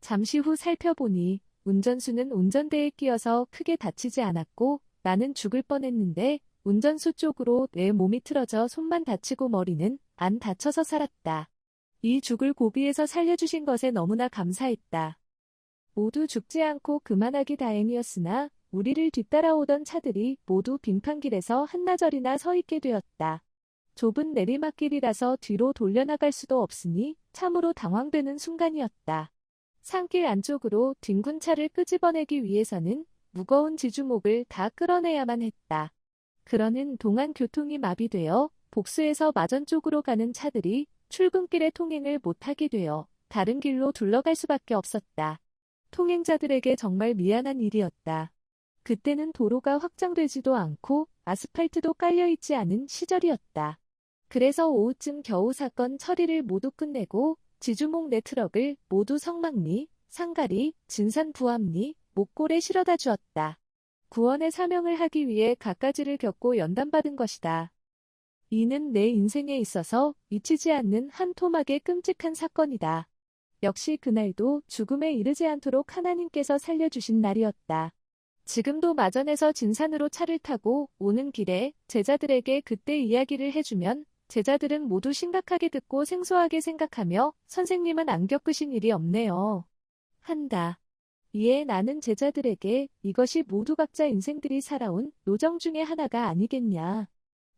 잠시 후 살펴보니 운전수는 운전대에 끼어서 크게 다치지 않았고 나는 죽을 뻔했는데 운전수 쪽으로 내 몸이 틀어져 손만 다치고 머리는 안 다쳐서 살았다. 이 죽을 고비에서 살려주신 것에 너무나 감사했다. 모두 죽지 않고 그만하기 다행이었으나 우리를 뒤따라오던 차들이 모두 빙판길에서 한나절이나 서 있게 되었다. 좁은 내리막길이라서 뒤로 돌려나갈 수도 없으니 참으로 당황되는 순간이었다. 산길 안쪽으로 뒹군 차를 끄집어내기 위해서는 무거운 지주목을 다 끌어내야만 했다. 그러는 동안 교통이 마비되어 복수에서 마전 쪽으로 가는 차들이 출근길에 통행을 못하게 되어 다른 길로 둘러갈 수밖에 없었다. 통행자들에게 정말 미안한 일이었다. 그때는 도로가 확장되지도 않고 아스팔트도 깔려있지 않은 시절이었다. 그래서 오후쯤 겨우 사건 처리를 모두 끝내고 지주목 네 트럭을 모두 성막리, 상가리, 진산 부암리, 목골에 실어다 주었다. 구원의 사명을 하기 위해 갖가지를 겪고 연단받은 것이다. 이는 내 인생에 있어서 잊히지 않는 한 토막의 끔찍한 사건이다. 역시 그날도 죽음에 이르지 않도록 하나님께서 살려주신 날이었다. 지금도 마전에서 진산으로 차를 타고 오는 길에 제자들에게 그때 이야기를 해주면 제자들은 모두 심각하게 듣고 생소하게 생각하며 선생님은 안 겪으신 일이 없네요. 한다. 이에 나는 제자들에게 이것이 모두 각자 인생들이 살아온 노정 중의 하나가 아니겠냐.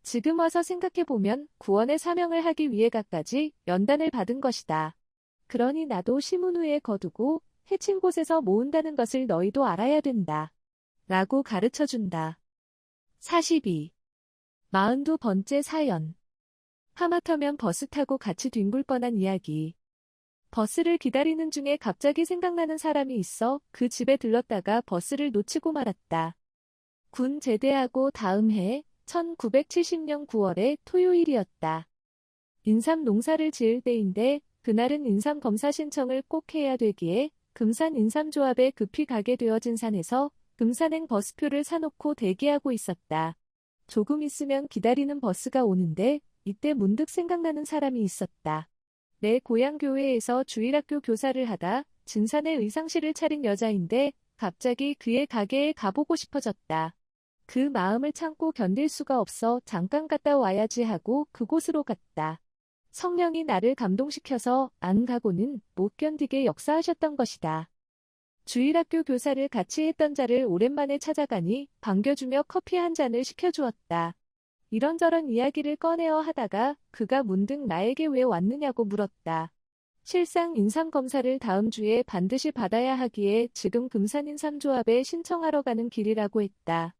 지금 와서 생각해보면 구원의 사명을 하기 위해 갖가지 연단을 받은 것이다. 그러니 나도 시문후에 거두고 해친 곳에서 모은다는 것을 너희도 알아야 된다. 라고 가르쳐준다. 42. 42번째 사연. 하마터면 버스 타고 같이 뒹굴 뻔한 이야기. 버스를 기다리는 중에 갑자기 생각나는 사람이 있어 그 집에 들렀다가 버스를 놓치고 말았다. 군 제대하고 다음 해 1970년 9월에 토요일이었다. 인삼 농사를 지을 때인데 그날은 인삼 검사 신청을 꼭 해야 되기에 금산 인삼조합에 급히 가게 되어진 산에서 금산행 버스표를 사놓고 대기하고 있었다. 조금 있으면 기다리는 버스가 오는데 이때 문득 생각나는 사람이 있었다. 내 고향 교회에서 주일학교 교사를 하다 진산에 의상실을 차린 여자인데 갑자기 그의 가게에 가보고 싶어졌다. 그 마음을 참고 견딜 수가 없어 잠깐 갔다 와야지 하고 그곳으로 갔다. 성령이 나를 감동시켜서 안 가고는 못 견디게 역사하셨던 것이다. 주일학교 교사를 같이 했던 자를 오랜만에 찾아가니 반겨주며 커피 한 잔을 시켜주었다. 이런저런 이야기를 꺼내어 하다가 그가 문득 나에게 왜 왔느냐고 물었다. 실상 인삼검사를 다음 주에 반드시 받아야 하기에 지금 금산인삼조합에 신청하러 가는 길이라고 했다.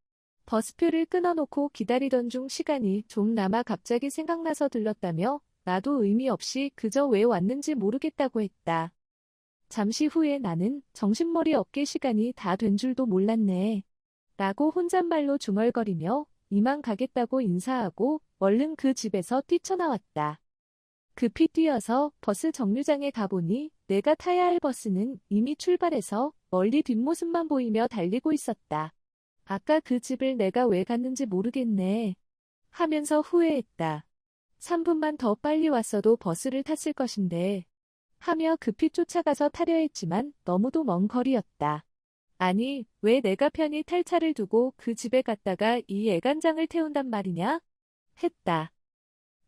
버스표를 끊어놓고 기다리던 중 시간이 좀 남아 갑자기 생각나서 들렀다며 나도 의미 없이 그저 왜 왔는지 모르겠다고 했다. 잠시 후에 나는 정신머리 없게 시간이 다 된 줄도 몰랐네. 라고 혼잣말로 중얼거리며 이만 가겠다고 인사하고 얼른 그 집에서 뛰쳐나왔다. 급히 뛰어서 버스 정류장에 가보니 내가 타야 할 버스는 이미 출발해서 멀리 뒷모습만 보이며 달리고 있었다. 아까 그 집을 내가 왜 갔는지 모르겠네. 하면서 후회했다. 3분만 더 빨리 왔어도 버스를 탔을 것인데. 하며 급히 쫓아가서 타려 했지만 너무도 먼 거리였다. 아니, 왜 내가 편히 탈 차를 두고 그 집에 갔다가 이 애간장을 태운단 말이냐? 했다.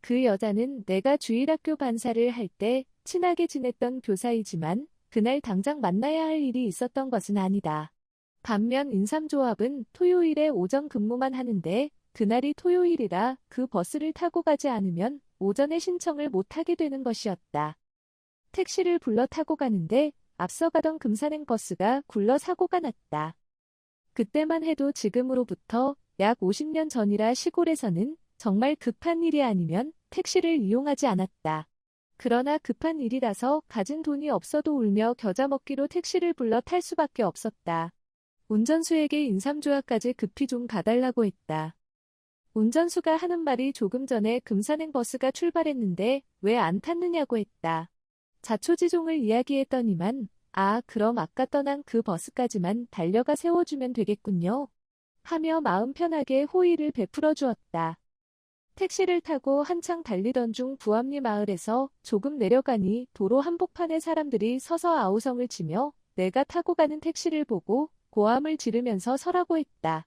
그 여자는 내가 주일학교 반사를 할 때 친하게 지냈던 교사이지만 그날 당장 만나야 할 일이 있었던 것은 아니다. 반면 인삼조합은 토요일에 오전 근무만 하는데 그날이 토요일이라 그 버스를 타고 가지 않으면 오전에 신청을 못하게 되는 것이었다. 택시를 불러 타고 가는데 앞서 가던 금산행 버스가 굴러 사고가 났다. 그때만 해도 지금으로부터 약 50년 전이라 시골에서는 정말 급한 일이 아니면 택시를 이용하지 않았다. 그러나 급한 일이라서 가진 돈이 없어도 울며 겨자 먹기로 택시를 불러 탈 수밖에 없었다. 운전수에게 인삼조합까지 급히 좀 가달라고 했다. 운전수가 하는 말이 조금 전에 금산행 버스가 출발했는데 왜 안 탔느냐고 했다. 자초지종을 이야기했더니만 그럼 아까 떠난 그 버스까지만 달려가 세워주면 되겠군요. 하며 마음 편하게 호의를 베풀어 주었다. 택시를 타고 한창 달리던 중 부암리 마을에서 조금 내려가니 도로 한복판에 사람들이 서서 아우성을 치며 내가 타고 가는 택시를 보고 고함을 지르면서 서라고 했다.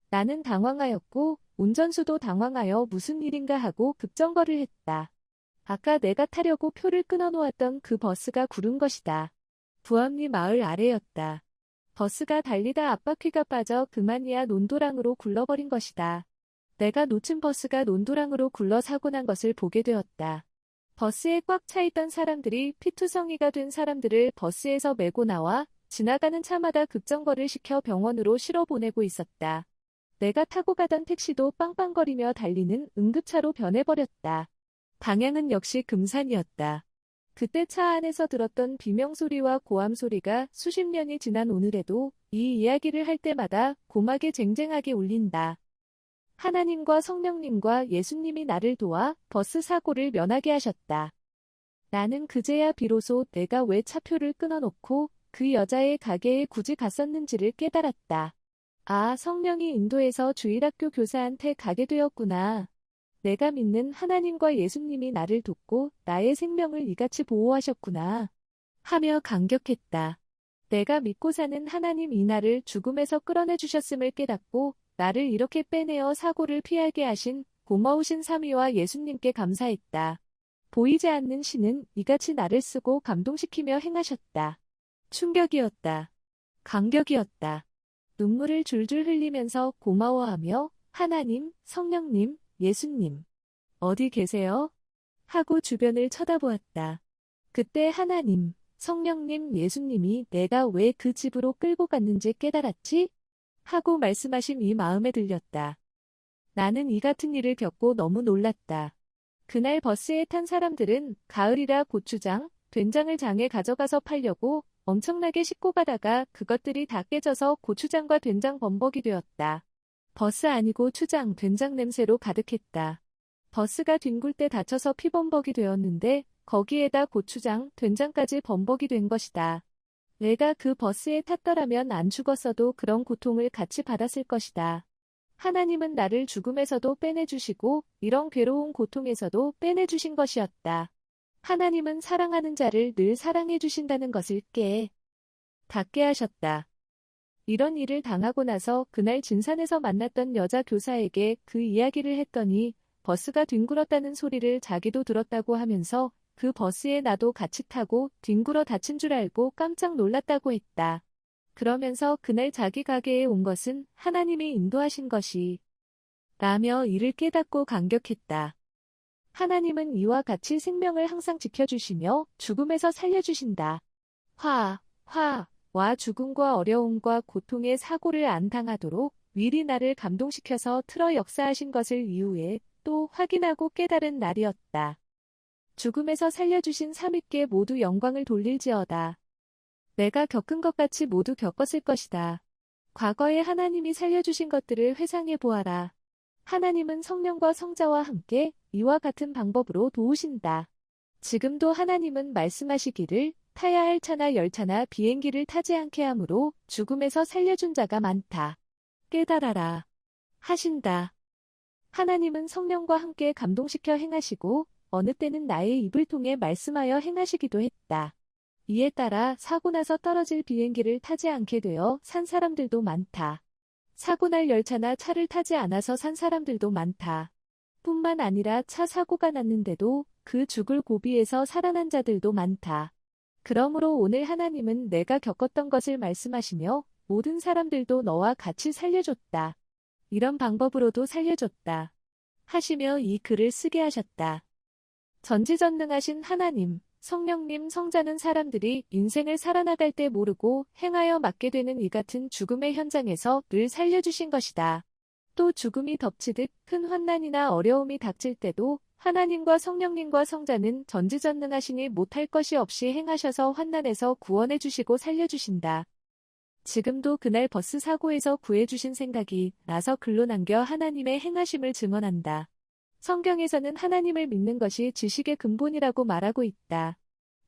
나는 당황하였고 운전수도 당황하여 무슨 일인가 하고 급정거를 했다. 아까 내가 타려고 표를 끊어놓았던 그 버스가 구른 것이다. 부암리 마을 아래였다. 버스가 달리다 앞바퀴가 빠져 그만이야 논도랑으로 굴러버린 것이다. 내가 놓친 버스가 논도랑으로 굴러 사고 난 것을 보게 되었다. 버스에 꽉 차있던 사람들이 피투성이가 된 사람들을 버스에서 메고 나와 지나가는 차마다 급정거를 시켜 병원으로 실어 보내고 있었다. 내가 타고 가던 택시도 빵빵거리며 달리는 응급차로 변해버렸다. 방향은 역시 금산이었다. 그때 차 안에서 들었던 비명소리와 고함소리가 수십 년이 지난 오늘에도 이 이야기를 할 때마다 고막에 쟁쟁하게 울린다. 하나님과 성령님과 예수님이 나를 도와 버스 사고를 면하게 하셨다. 나는 그제야 비로소 내가 왜 차표를 끊어놓고 그 여자의 가게에 굳이 갔었는지를 깨달았다. 아, 성령이 인도해서 주일학교 교사한테 가게 되었구나. 내가 믿는 하나님과 예수님이 나를 돕고 나의 생명을 이같이 보호하셨구나. 하며 감격했다. 내가 믿고 사는 하나님이 나를 죽음에서 끌어내 주셨음을 깨닫고 나를 이렇게 빼내어 사고를 피하게 하신 고마우신 삼위와 예수님께 감사했다. 보이지 않는 신은 이같이 나를 쓰고 감동시키며 행하셨다. 충격이었다. 감격이었다. 눈물을 줄줄 흘리면서 고마워하며 하나님, 성령님, 예수님, 어디 계세요? 하고 주변을 쳐다보았다. 그때 하나님, 성령님, 예수님이 내가 왜 그 집으로 끌고 갔는지 깨달았지? 하고 말씀하심 이 마음에 들렸다. 나는 이 같은 일을 겪고 너무 놀랐다. 그날 버스에 탄 사람들은 가을이라 고추장, 된장을 장에 가져가서 팔려고 엄청나게 싣고 가다가 그것들이 다 깨져서 고추장과 된장 범벅이 되었다. 버스 아니고 추장, 된장 냄새로 가득했다. 버스가 뒹굴 때 다쳐서 피범벅이 되었는데 거기에다 고추장, 된장까지 범벅이 된 것이다. 내가 그 버스에 탔더라면 안 죽었어도 그런 고통을 같이 받았을 것이다. 하나님은 나를 죽음에서도 빼내주시고 이런 괴로운 고통에서도 빼내주신 것이었다. 하나님은 사랑하는 자를 늘 사랑해 주신다는 것을 닿게 하셨다. 이런 일을 당하고 나서 그날 진산에서 만났던 여자 교사에게 그 이야기를 했더니 버스가 뒹굴었다는 소리를 자기도 들었다고 하면서 그 버스에 나도 같이 타고 뒹굴어 다친 줄 알고 깜짝 놀랐다고 했다. 그러면서 그날 자기 가게에 온 것은 하나님이 인도하신 것이 라며 이를 깨닫고 감격했다. 하나님은 이와 같이 생명을 항상 지켜주시며 죽음에서 살려주신다. 와 죽음과 어려움과 고통의 사고를 안 당하도록 미리 나를 감동시켜서 틀어 역사하신 것을 이후에 또 확인하고 깨달은 날이었다. 죽음에서 살려주신 삼위께 모두 영광을 돌릴지어다. 내가 겪은 것 같이 모두 겪었을 것이다. 과거에 하나님이 살려주신 것들을 회상해 보아라. 하나님은 성령과 성자와 함께 이와 같은 방법으로 도우신다. 지금도 하나님은 말씀하시기를 타야 할 차나 열차나 비행기를 타지 않게 하므로 죽음에서 살려준 자가 많다. 깨달아라. 하신다. 하나님은 성령과 함께 감동시켜 행하시고 어느 때는 나의 입을 통해 말씀하여 행하시기도 했다. 이에 따라 사고 나서 떨어질 비행기를 타지 않게 되어 산 사람들도 많다. 사고 날 열차나 차를 타지 않아서 산 사람들도 많다. 뿐만 아니라 차 사고가 났는데도 그 죽을 고비에서 살아난 자들도 많다. 그러므로 오늘 하나님은 내가 겪었던 것을 말씀하시며 모든 사람들도 너와 같이 살려줬다. 이런 방법으로도 살려줬다. 하시며 이 글을 쓰게 하셨다. 전지전능하신 하나님, 성령님, 성자는 사람들이 인생을 살아나갈 때 모르고 행하여 맞게 되는 이 같은 죽음의 현장에서 늘 살려주신 것이다. 또 죽음이 덮치듯 큰 환난이나 어려움이 닥칠 때도 하나님과 성령님과 성자는 전지전능하시니 못할 것이 없이 행하셔서 환난에서 구원해 주시고 살려주신다. 지금도 그날 버스 사고에서 구해주신 생각이 나서 글로 남겨 하나님의 행하심을 증언한다. 성경에서는 하나님을 믿는 것이 지식의 근본이라고 말하고 있다.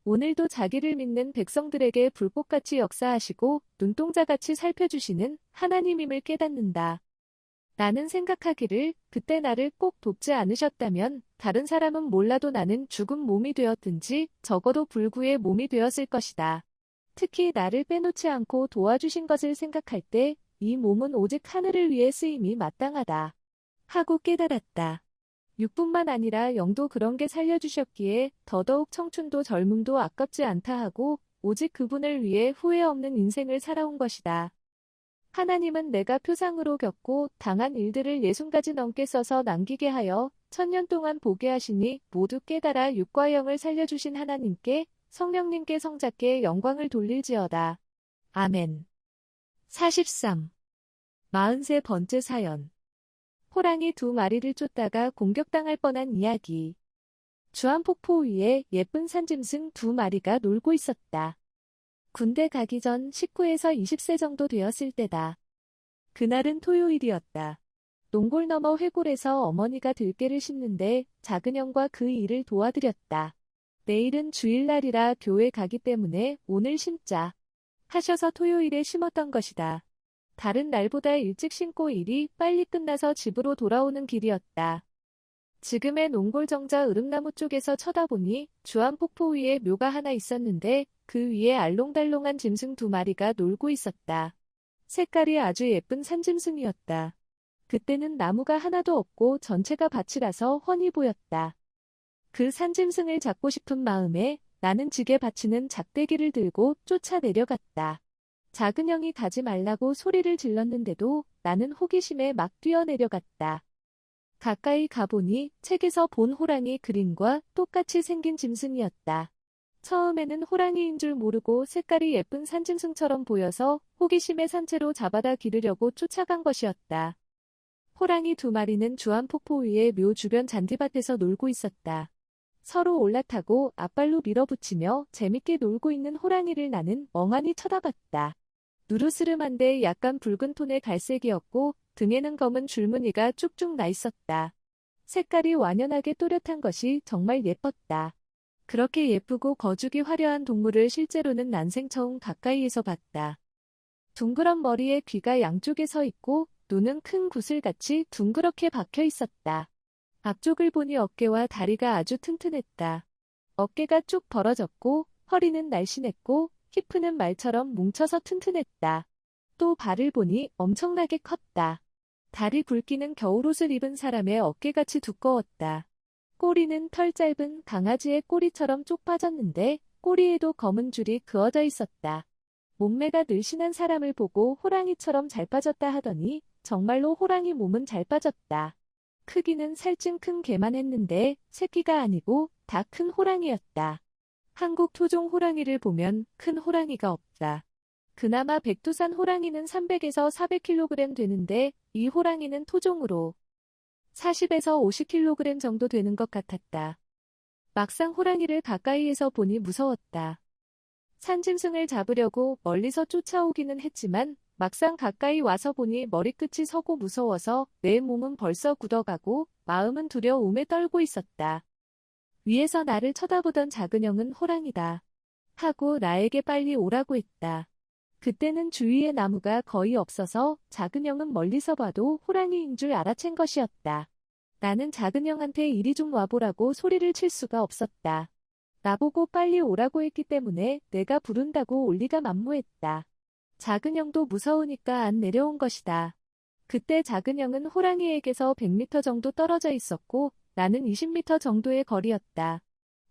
오늘도 자기를 믿는 백성들에게 불꽃같이 역사하시고 눈동자같이 살펴주시는 하나님임을 깨닫는다. 나는 생각하기를 그때 나를 꼭 돕지 않으셨다면 다른 사람은 몰라도 나는 죽은 몸이 되었든지 적어도 불구의 몸이 되었을 것이다. 특히 나를 빼놓지 않고 도와주신 것을 생각할 때 이 몸은 오직 하늘을 위해 쓰임이 마땅하다 하고 깨달았다. 육뿐만 아니라 영도 그런 게 살려주셨기에 더더욱 청춘도 젊음도 아깝지 않다 하고 오직 그분을 위해 후회 없는 인생을 살아온 것이다. 하나님은 내가 표상으로 겪고 당한 일들을 60가지 넘게 써서 남기게 하여 1000년 동안 보게 하시니 모두 깨달아 육과 영을 살려주신 하나님께 성령님께 성자께 영광을 돌릴지어다. 아멘. 43. 43번째 사연. 호랑이 2마리를 쫓다가 공격당할 뻔한 이야기. 주안폭포 위에 예쁜 산짐승 2마리가 놀고 있었다. 군대 가기 전 19에서 20세 정도 되었을 때다. 그날은 토요일이었다. 농골 너머 회골에서 어머니가 들깨를 심는데 작은 형과 그 일을 도와드렸다. 내일은 주일날이라 교회 가기 때문에 오늘 심자 하셔서 토요일에 심었던 것이다. 다른 날보다 일찍 심고 일이 빨리 끝나서 집으로 돌아오는 길이었다. 지금의 농골 정자 으름나무 쪽에서 쳐다보니 주안폭포 위에 묘가 하나 있었는데 그 위에 알롱달롱한 짐승 2마리가 놀고 있었다. 색깔이 아주 예쁜 산짐승이었다. 그때는 나무가 하나도 없고 전체가 밭이라서 훤히 보였다. 그 산짐승을 잡고 싶은 마음에 나는 지게 받치는 작대기를 들고 쫓아 내려갔다. 작은 형이 가지 말라고 소리를 질렀는데도 나는 호기심에 막 뛰어내려갔다. 가까이 가보니 책에서 본 호랑이 그림과 똑같이 생긴 짐승이었다. 처음에는 호랑이인 줄 모르고 색깔이 예쁜 산짐승처럼 보여서 호기심에 산채로 잡아다 기르려고 쫓아간 것이었다. 호랑이 2마리는 주안폭포 위에 묘 주변 잔디밭에서 놀고 있었다. 서로 올라타고 앞발로 밀어붙이며 재밌게 놀고 있는 호랑이를 나는 멍하니 쳐다봤다. 누르스름한데 약간 붉은 톤의 갈색이었고 등에는 검은 줄무늬가 쭉쭉 나 있었다. 색깔이 완연하게 또렷한 것이 정말 예뻤다. 그렇게 예쁘고 거죽이 화려한 동물을 실제로는 난생 처음 가까이에서 봤다. 둥그런 머리에 귀가 양쪽에 서 있고 눈은 큰 구슬같이 둥그렇게 박혀 있었다. 앞쪽을 보니 어깨와 다리가 아주 튼튼했다. 어깨가 쭉 벌어졌고 허리는 날씬했고 히프는 말처럼 뭉쳐서 튼튼했다. 또 발을 보니 엄청나게 컸다. 다리 굵기는 겨울옷을 입은 사람의 어깨같이 두꺼웠다. 꼬리는 털 짧은 강아지의 꼬리처럼 쪽 빠졌는데 꼬리에도 검은 줄이 그어져 있었다. 몸매가 늘씬한 사람을 보고 호랑이처럼 잘 빠졌다 하더니 정말로 호랑이 몸은 잘 빠졌다. 크기는 살찐 큰 개만 했는데 새끼가 아니고 다 큰 호랑이였다. 한국 토종 호랑이를 보면 큰 호랑이가 없다. 그나마 백두산 호랑이는 300에서 400kg 되는데 이 호랑이는 토종으로 40에서 50kg 정도 되는 것 같았다. 막상 호랑이를 가까이에서 보니 무서웠다. 산짐승을 잡으려고 멀리서 쫓아오기는 했지만 막상 가까이 와서 보니 머리끝이 서고 무서워서 내 몸은 벌써 굳어가고 마음은 두려움에 떨고 있었다. 위에서 나를 쳐다보던 작은 형은 호랑이다 하고 나에게 빨리 오라고 했다. 그때는 주위에 나무가 거의 없어서 작은 형은 멀리서 봐도 호랑이인 줄 알아챈 것이었다. 나는 작은 형한테 이리 좀 와보라고 소리를 칠 수가 없었다. 나보고 빨리 오라고 했기 때문에 내가 부른다고 올 리가 만무했다. 작은 형도 무서우니까 안 내려온 것이다. 그때 작은 형은 호랑이에게서 100m 정도 떨어져 있었고 나는 20m 정도의 거리였다.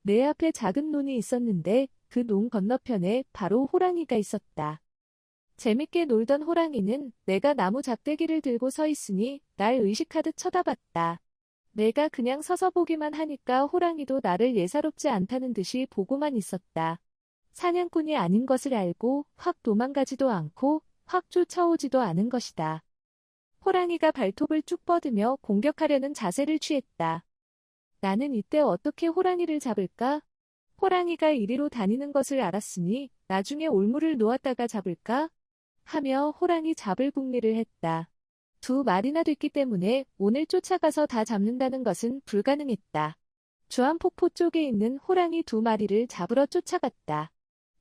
내 앞에 작은 논이 있었는데 그 논 건너편에 바로 호랑이가 있었다. 재밌게 놀던 호랑이는 내가 나무 작대기를 들고 서 있으니 날 의식하듯 쳐다봤다. 내가 그냥 서서 보기만 하니까 호랑이도 나를 예사롭지 않다는 듯이 보고만 있었다. 사냥꾼이 아닌 것을 알고 확 도망가지도 않고 확 쫓아오지도 않은 것이다. 호랑이가 발톱을 쭉 뻗으며 공격하려는 자세를 취했다. 나는 이때 어떻게 호랑이를 잡을까? 호랑이가 이리로 다니는 것을 알았으니 나중에 올무를 놓았다가 잡을까? 하며 호랑이 잡을 궁리를 했다. 2마리나 됐기 때문에 오늘 쫓아가서 다 잡는다는 것은 불가능했다. 주안폭포 쪽에 있는 호랑이 2마리를 잡으러 쫓아갔다.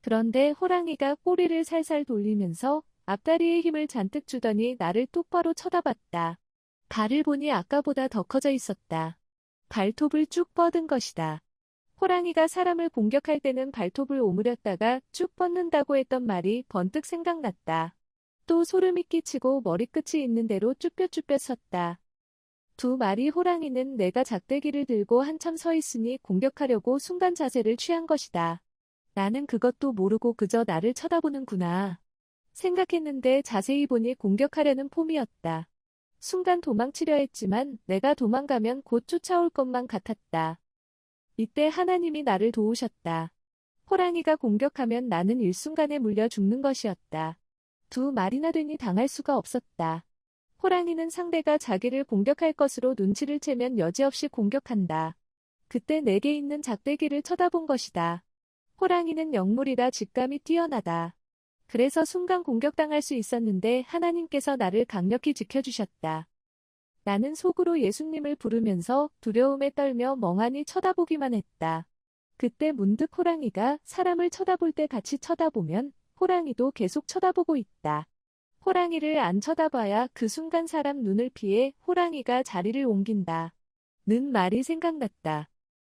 그런데 호랑이가 꼬리를 살살 돌리면서 앞다리에 힘을 잔뜩 주더니 나를 똑바로 쳐다봤다. 발을 보니 아까보다 더 커져 있었다. 발톱을 쭉 뻗은 것이다. 호랑이가 사람을 공격할 때는 발톱을 오므렸다가 쭉 뻗는다고 했던 말이 번뜩 생각났다. 또 소름이 끼치고 머리끝이 있는 대로 쭈뼛쭈뼛 섰다. 두 마리 호랑이는 내가 작대기를 들고 한참 서 있으니 공격하려고 순간 자세를 취한 것이다. 나는 그것도 모르고 그저 나를 쳐다보는구나 생각했는데 자세히 보니 공격하려는 폼이었다. 순간 도망치려 했지만 내가 도망가면 곧 쫓아올 것만 같았다. 이때 하나님이 나를 도우셨다. 호랑이가 공격하면 나는 일순간에 물려 죽는 것이었다. 두 마리나 되니 당할 수가 없었다. 호랑이는 상대가 자기를 공격할 것으로 눈치를 채면 여지없이 공격한다. 그때 내게 있는 작대기를 쳐다본 것이다. 호랑이는 영물이라 직감이 뛰어나다. 그래서 순간 공격당할 수 있었는데 하나님께서 나를 강력히 지켜주셨다. 나는 속으로 예수님을 부르면서 두려움에 떨며 멍하니 쳐다보기만 했다. 그때 문득 호랑이가 사람을 쳐다볼 때 같이 쳐다보면 호랑이도 계속 쳐다보고 있다. 호랑이를 안 쳐다봐야 그 순간 사람 눈을 피해 호랑이가 자리를 옮긴다. 는 말이 생각났다.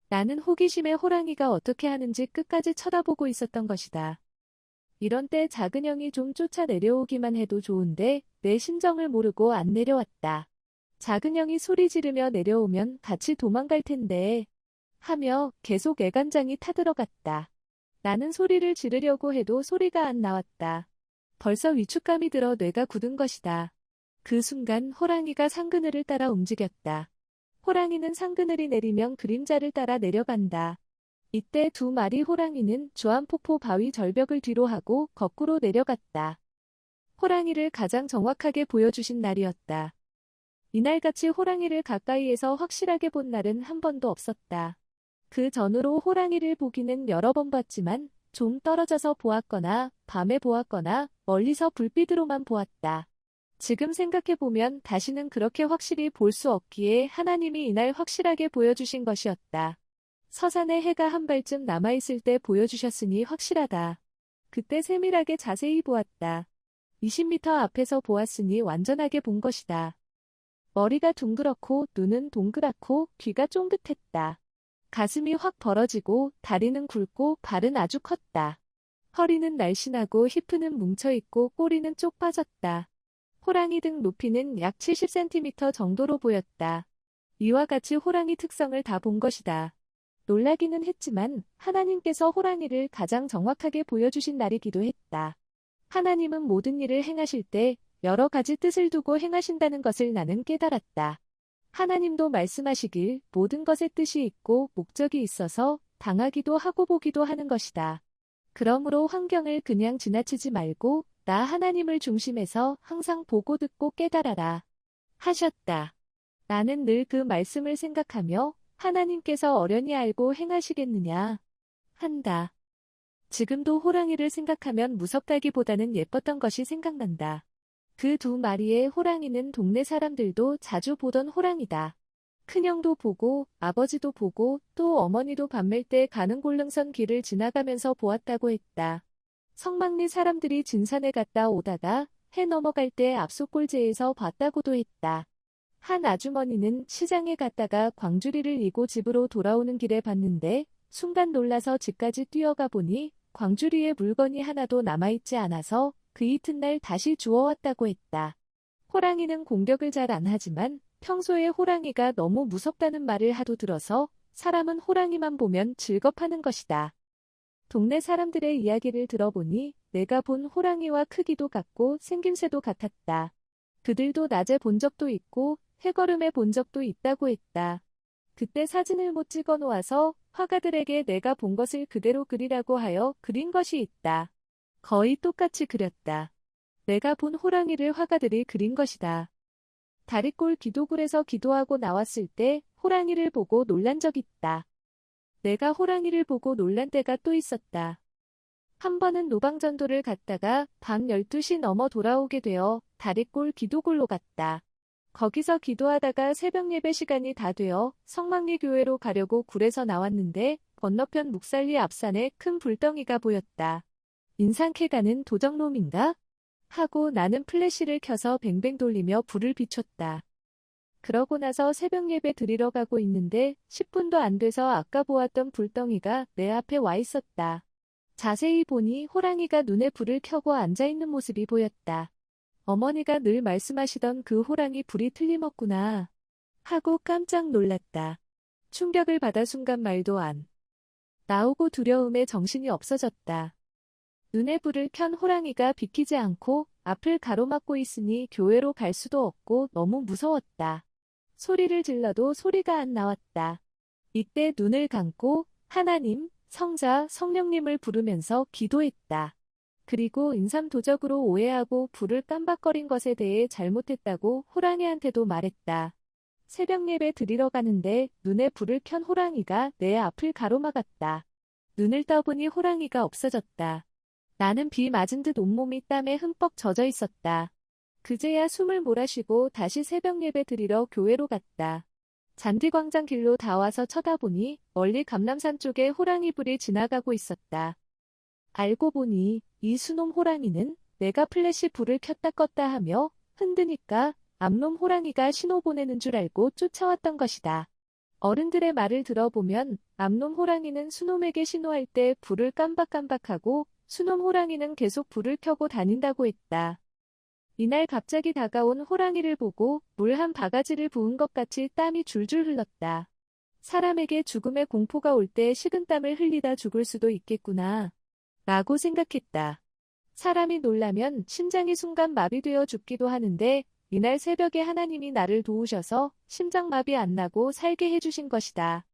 나는 호기심에 호랑이가 어떻게 하는지 끝까지 쳐다보고 있었던 것이다. 이런 때 작은 형이 좀 쫓아 내려오기만 해도 좋은데 내 심정을 모르고 안 내려왔다. 작은 형이 소리 지르며 내려오면 같이 도망갈 텐데 하며 계속 애간장이 타들어갔다. 나는 소리를 지르려고 해도 소리가 안 나왔다. 벌써 위축감이 들어 뇌가 굳은 것이다. 그 순간 호랑이가 상그늘을 따라 움직였다. 호랑이는 상그늘이 내리면 그림자를 따라 내려간다. 이때 두 마리 호랑이는 주안폭포 바위 절벽을 뒤로 하고 거꾸로 내려갔다. 호랑이를 가장 정확하게 보여주신 날이었다. 이날같이 호랑이를 가까이에서 확실하게 본 날은 한 번도 없었다. 그 전으로 호랑이를 보기는 여러 번 봤지만 좀 떨어져서 보았거나 밤에 보았거나 멀리서 불빛으로만 보았다. 지금 생각해보면 다시는 그렇게 확실히 볼 수 없기에 하나님이 이날 확실하게 보여주신 것이었다. 서산에 해가 한 발쯤 남아있을 때 보여주셨으니 확실하다. 그때 세밀하게 자세히 보았다. 20m 앞에서 보았으니 완전하게 본 것이다. 머리가 둥그렇고 눈은 동그랗고 귀가 쫑긋했다. 가슴이 확 벌어지고 다리는 굵고 발은 아주 컸다. 허리는 날씬하고 히프는 뭉쳐있고 꼬리는 쪽 빠졌다. 호랑이 등 높이는 약 70cm 정도로 보였다. 이와 같이 호랑이 특성을 다 본 것이다. 놀라기는 했지만 하나님께서 호랑이를 가장 정확하게 보여주신 날이기도 했다. 하나님은 모든 일을 행하실 때 여러 가지 뜻을 두고 행하신다는 것을 나는 깨달았다. 하나님도 말씀하시길 모든 것에 뜻이 있고 목적이 있어서 당하기도 하고 보기도 하는 것이다. 그러므로 환경을 그냥 지나치지 말고 나 하나님을 중심에서 항상 보고 듣고 깨달아라 하셨다. 나는 늘 그 말씀을 생각하며 하나님께서 어련히 알고 행하시겠느냐 한다. 지금도 호랑이를 생각하면 무섭다기보다는 예뻤던 것이 생각난다. 그 두 마리의 호랑이는 동네 사람들도 자주 보던 호랑이다. 큰형도 보고 아버지도 보고 또 어머니도 밤 맬 때 가는 골릉선 길을 지나가면서 보았다고 했다. 성막리 사람들이 진산에 갔다 오다가 해 넘어갈 때 압속골제에서 봤다고도 했다. 한 아주머니는 시장에 갔다가 광주리를 이고 집으로 돌아오는 길에 봤는데 순간 놀라서 집까지 뛰어가 보니 광주리에 물건이 하나도 남아있지 않아서 그 이튿날 다시 주워왔다고 했다. 호랑이는 공격을 잘 안 하지만 평소에 호랑이가 너무 무섭다는 말을 하도 들어서 사람은 호랑이만 보면 즐겁하는 것이다. 동네 사람들의 이야기를 들어보니 내가 본 호랑이와 크기도 같고 생김새도 같았다. 그들도 낮에 본 적도 있고 해걸음에 본 적도 있다고 했다. 그때 사진을 못 찍어 놓아서 화가들에게 내가 본 것을 그대로 그리라고 하여 그린 것이 있다. 거의 똑같이 그렸다. 내가 본 호랑이를 화가들이 그린 것이다. 다리꼴 기도굴에서 기도하고 나왔을 때 호랑이를 보고 놀란 적 있다. 내가 호랑이를 보고 놀란 때가 또 있었다. 한 번은 노방전도를 갔다가 밤 12시 넘어 돌아오게 되어 다리꼴 기도굴로 갔다. 거기서 기도하다가 새벽 예배 시간이 다 되어 성막리 교회로 가려고 굴에서 나왔는데 건너편 묵살리 앞산에 큰 불덩이가 보였다. 인상캐 가는 도적놈인가? 하고 나는 플래시를 켜서 뱅뱅 돌리며 불을 비췄다. 그러고 나서 새벽 예배 드리러 가고 있는데 10분도 안 돼서 아까 보았던 불덩이가 내 앞에 와 있었다. 자세히 보니 호랑이가 눈에 불을 켜고 앉아있는 모습이 보였다. 어머니가 늘 말씀하시던 그 호랑이 불이 틀림없구나 하고 깜짝 놀랐다. 충격을 받아 순간 말도 안 나오고 두려움에 정신이 없어졌다. 눈에 불을 켠 호랑이가 비키지 않고 앞을 가로막고 있으니 교회로 갈 수도 없고 너무 무서웠다. 소리를 질러도 소리가 안 나왔다. 이때 눈을 감고 하나님, 성자, 성령님을 부르면서 기도했다. 그리고 인삼도적으로 오해하고 불을 깜박거린 것에 대해 잘못했다고 호랑이한테도 말했다. 새벽 예배 드리러 가는데 눈에 불을 켠 호랑이가 내 앞을 가로막았다. 눈을 떠보니 호랑이가 없어졌다. 나는 비 맞은 듯 온몸이 땀에 흠뻑 젖어 있었다. 그제야 숨을 몰아쉬고 다시 새벽 예배 드리러 교회로 갔다. 잔디광장 길로 다 와서 쳐다보니 멀리 감람산 쪽에 호랑이 불이 지나가고 있었다. 알고 보니 이 수놈 호랑이는 내가 플래시 불을 켰다 껐다 하며 흔드니까 암놈 호랑이가 신호 보내는 줄 알고 쫓아왔던 것이다. 어른들의 말을 들어보면 암놈 호랑이는 수놈에게 신호할 때 불을 깜박깜박하고 수놈 호랑이는 계속 불을 켜고 다닌다고 했다. 이날 갑자기 다가온 호랑이를 보고 물 한 바가지를 부은 것 같이 땀이 줄줄 흘렀다. 사람에게 죽음의 공포가 올 때 식은땀을 흘리다 죽을 수도 있겠구나 라고 생각했다. 사람이 놀라면 심장이 순간 마비되어 죽기도 하는데 이날 새벽에 하나님이 나를 도우셔서 심장마비 안 나고 살게 해주신 것이다.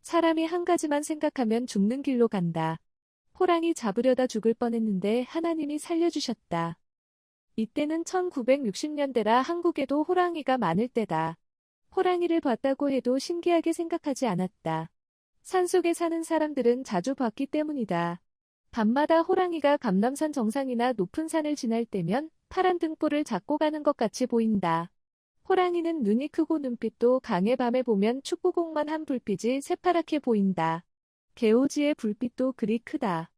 사람이 한 가지만 생각하면 죽는 길로 간다. 호랑이 잡으려다 죽을 뻔했는데 하나님이 살려주셨다. 이때는 1960년대라 한국에도 호랑이가 많을 때다. 호랑이를 봤다고 해도 신기하게 생각하지 않았다. 산속에 사는 사람들은 자주 봤기 때문이다. 밤마다 호랑이가 감람산 정상이나 높은 산을 지날 때면 파란 등불을 잡고 가는 것 같이 보인다. 호랑이는 눈이 크고 눈빛도 강해. 밤에 보면 축구공만 한 불빛이 새파랗게 보인다. 개오지의 불빛도 그리 크다.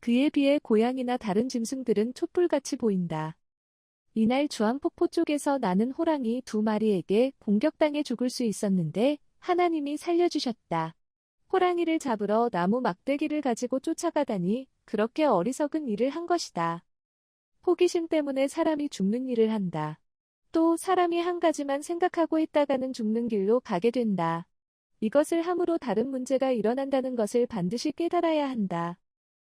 그에 비해 고양이나 다른 짐승들은 촛불같이 보인다. 이날 주안폭포 쪽에서 나는 호랑이 2마리에게 공격당해 죽을 수 있었는데 하나님이 살려주셨다. 호랑이를 잡으러 나무 막대기를 가지고 쫓아가다니 그렇게 어리석은 일을 한 것이다. 호기심 때문에 사람이 죽는 일을 한다. 또 사람이 한 가지만 생각하고 했다가는 죽는 길로 가게 된다. 이것을 함으로 다른 문제가 일어난다는 것을 반드시 깨달아야 한다.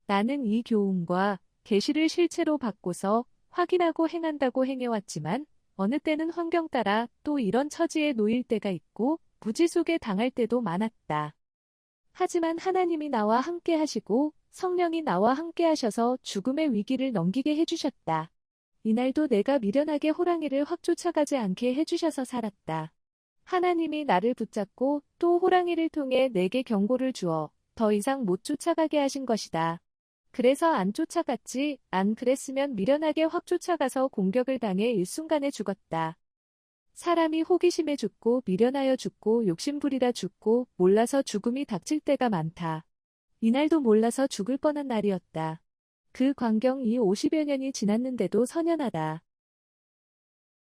나는 이 교훈과 계시를 실체로 받고서 확인하고 행한다고 행해왔지만 어느 때는 환경 따라 또 이런 처지에 놓일 때가 있고 무지 속에 당할 때도 많았다. 하지만 하나님이 나와 함께 하시고 성령이 나와 함께 하셔서 죽음의 위기를 넘기게 해주셨다. 이날도 내가 미련하게 호랑이를 확 쫓아가지 않게 해주셔서 살았다. 하나님이 나를 붙잡고 또 호랑이를 통해 내게 경고를 주어 더 이상 못 쫓아가게 하신 것이다. 그래서 안 쫓아갔지, 안 그랬으면 미련하게 확 쫓아가서 공격을 당해 일순간에 죽었다. 사람이 호기심에 죽고 미련하여 죽고 욕심부리다 죽고 몰라서 죽음이 닥칠 때가 많다. 이날도 몰라서 죽을 뻔한 날이었다. 그 광경 이 50여 년이 지났는데도 선연하다.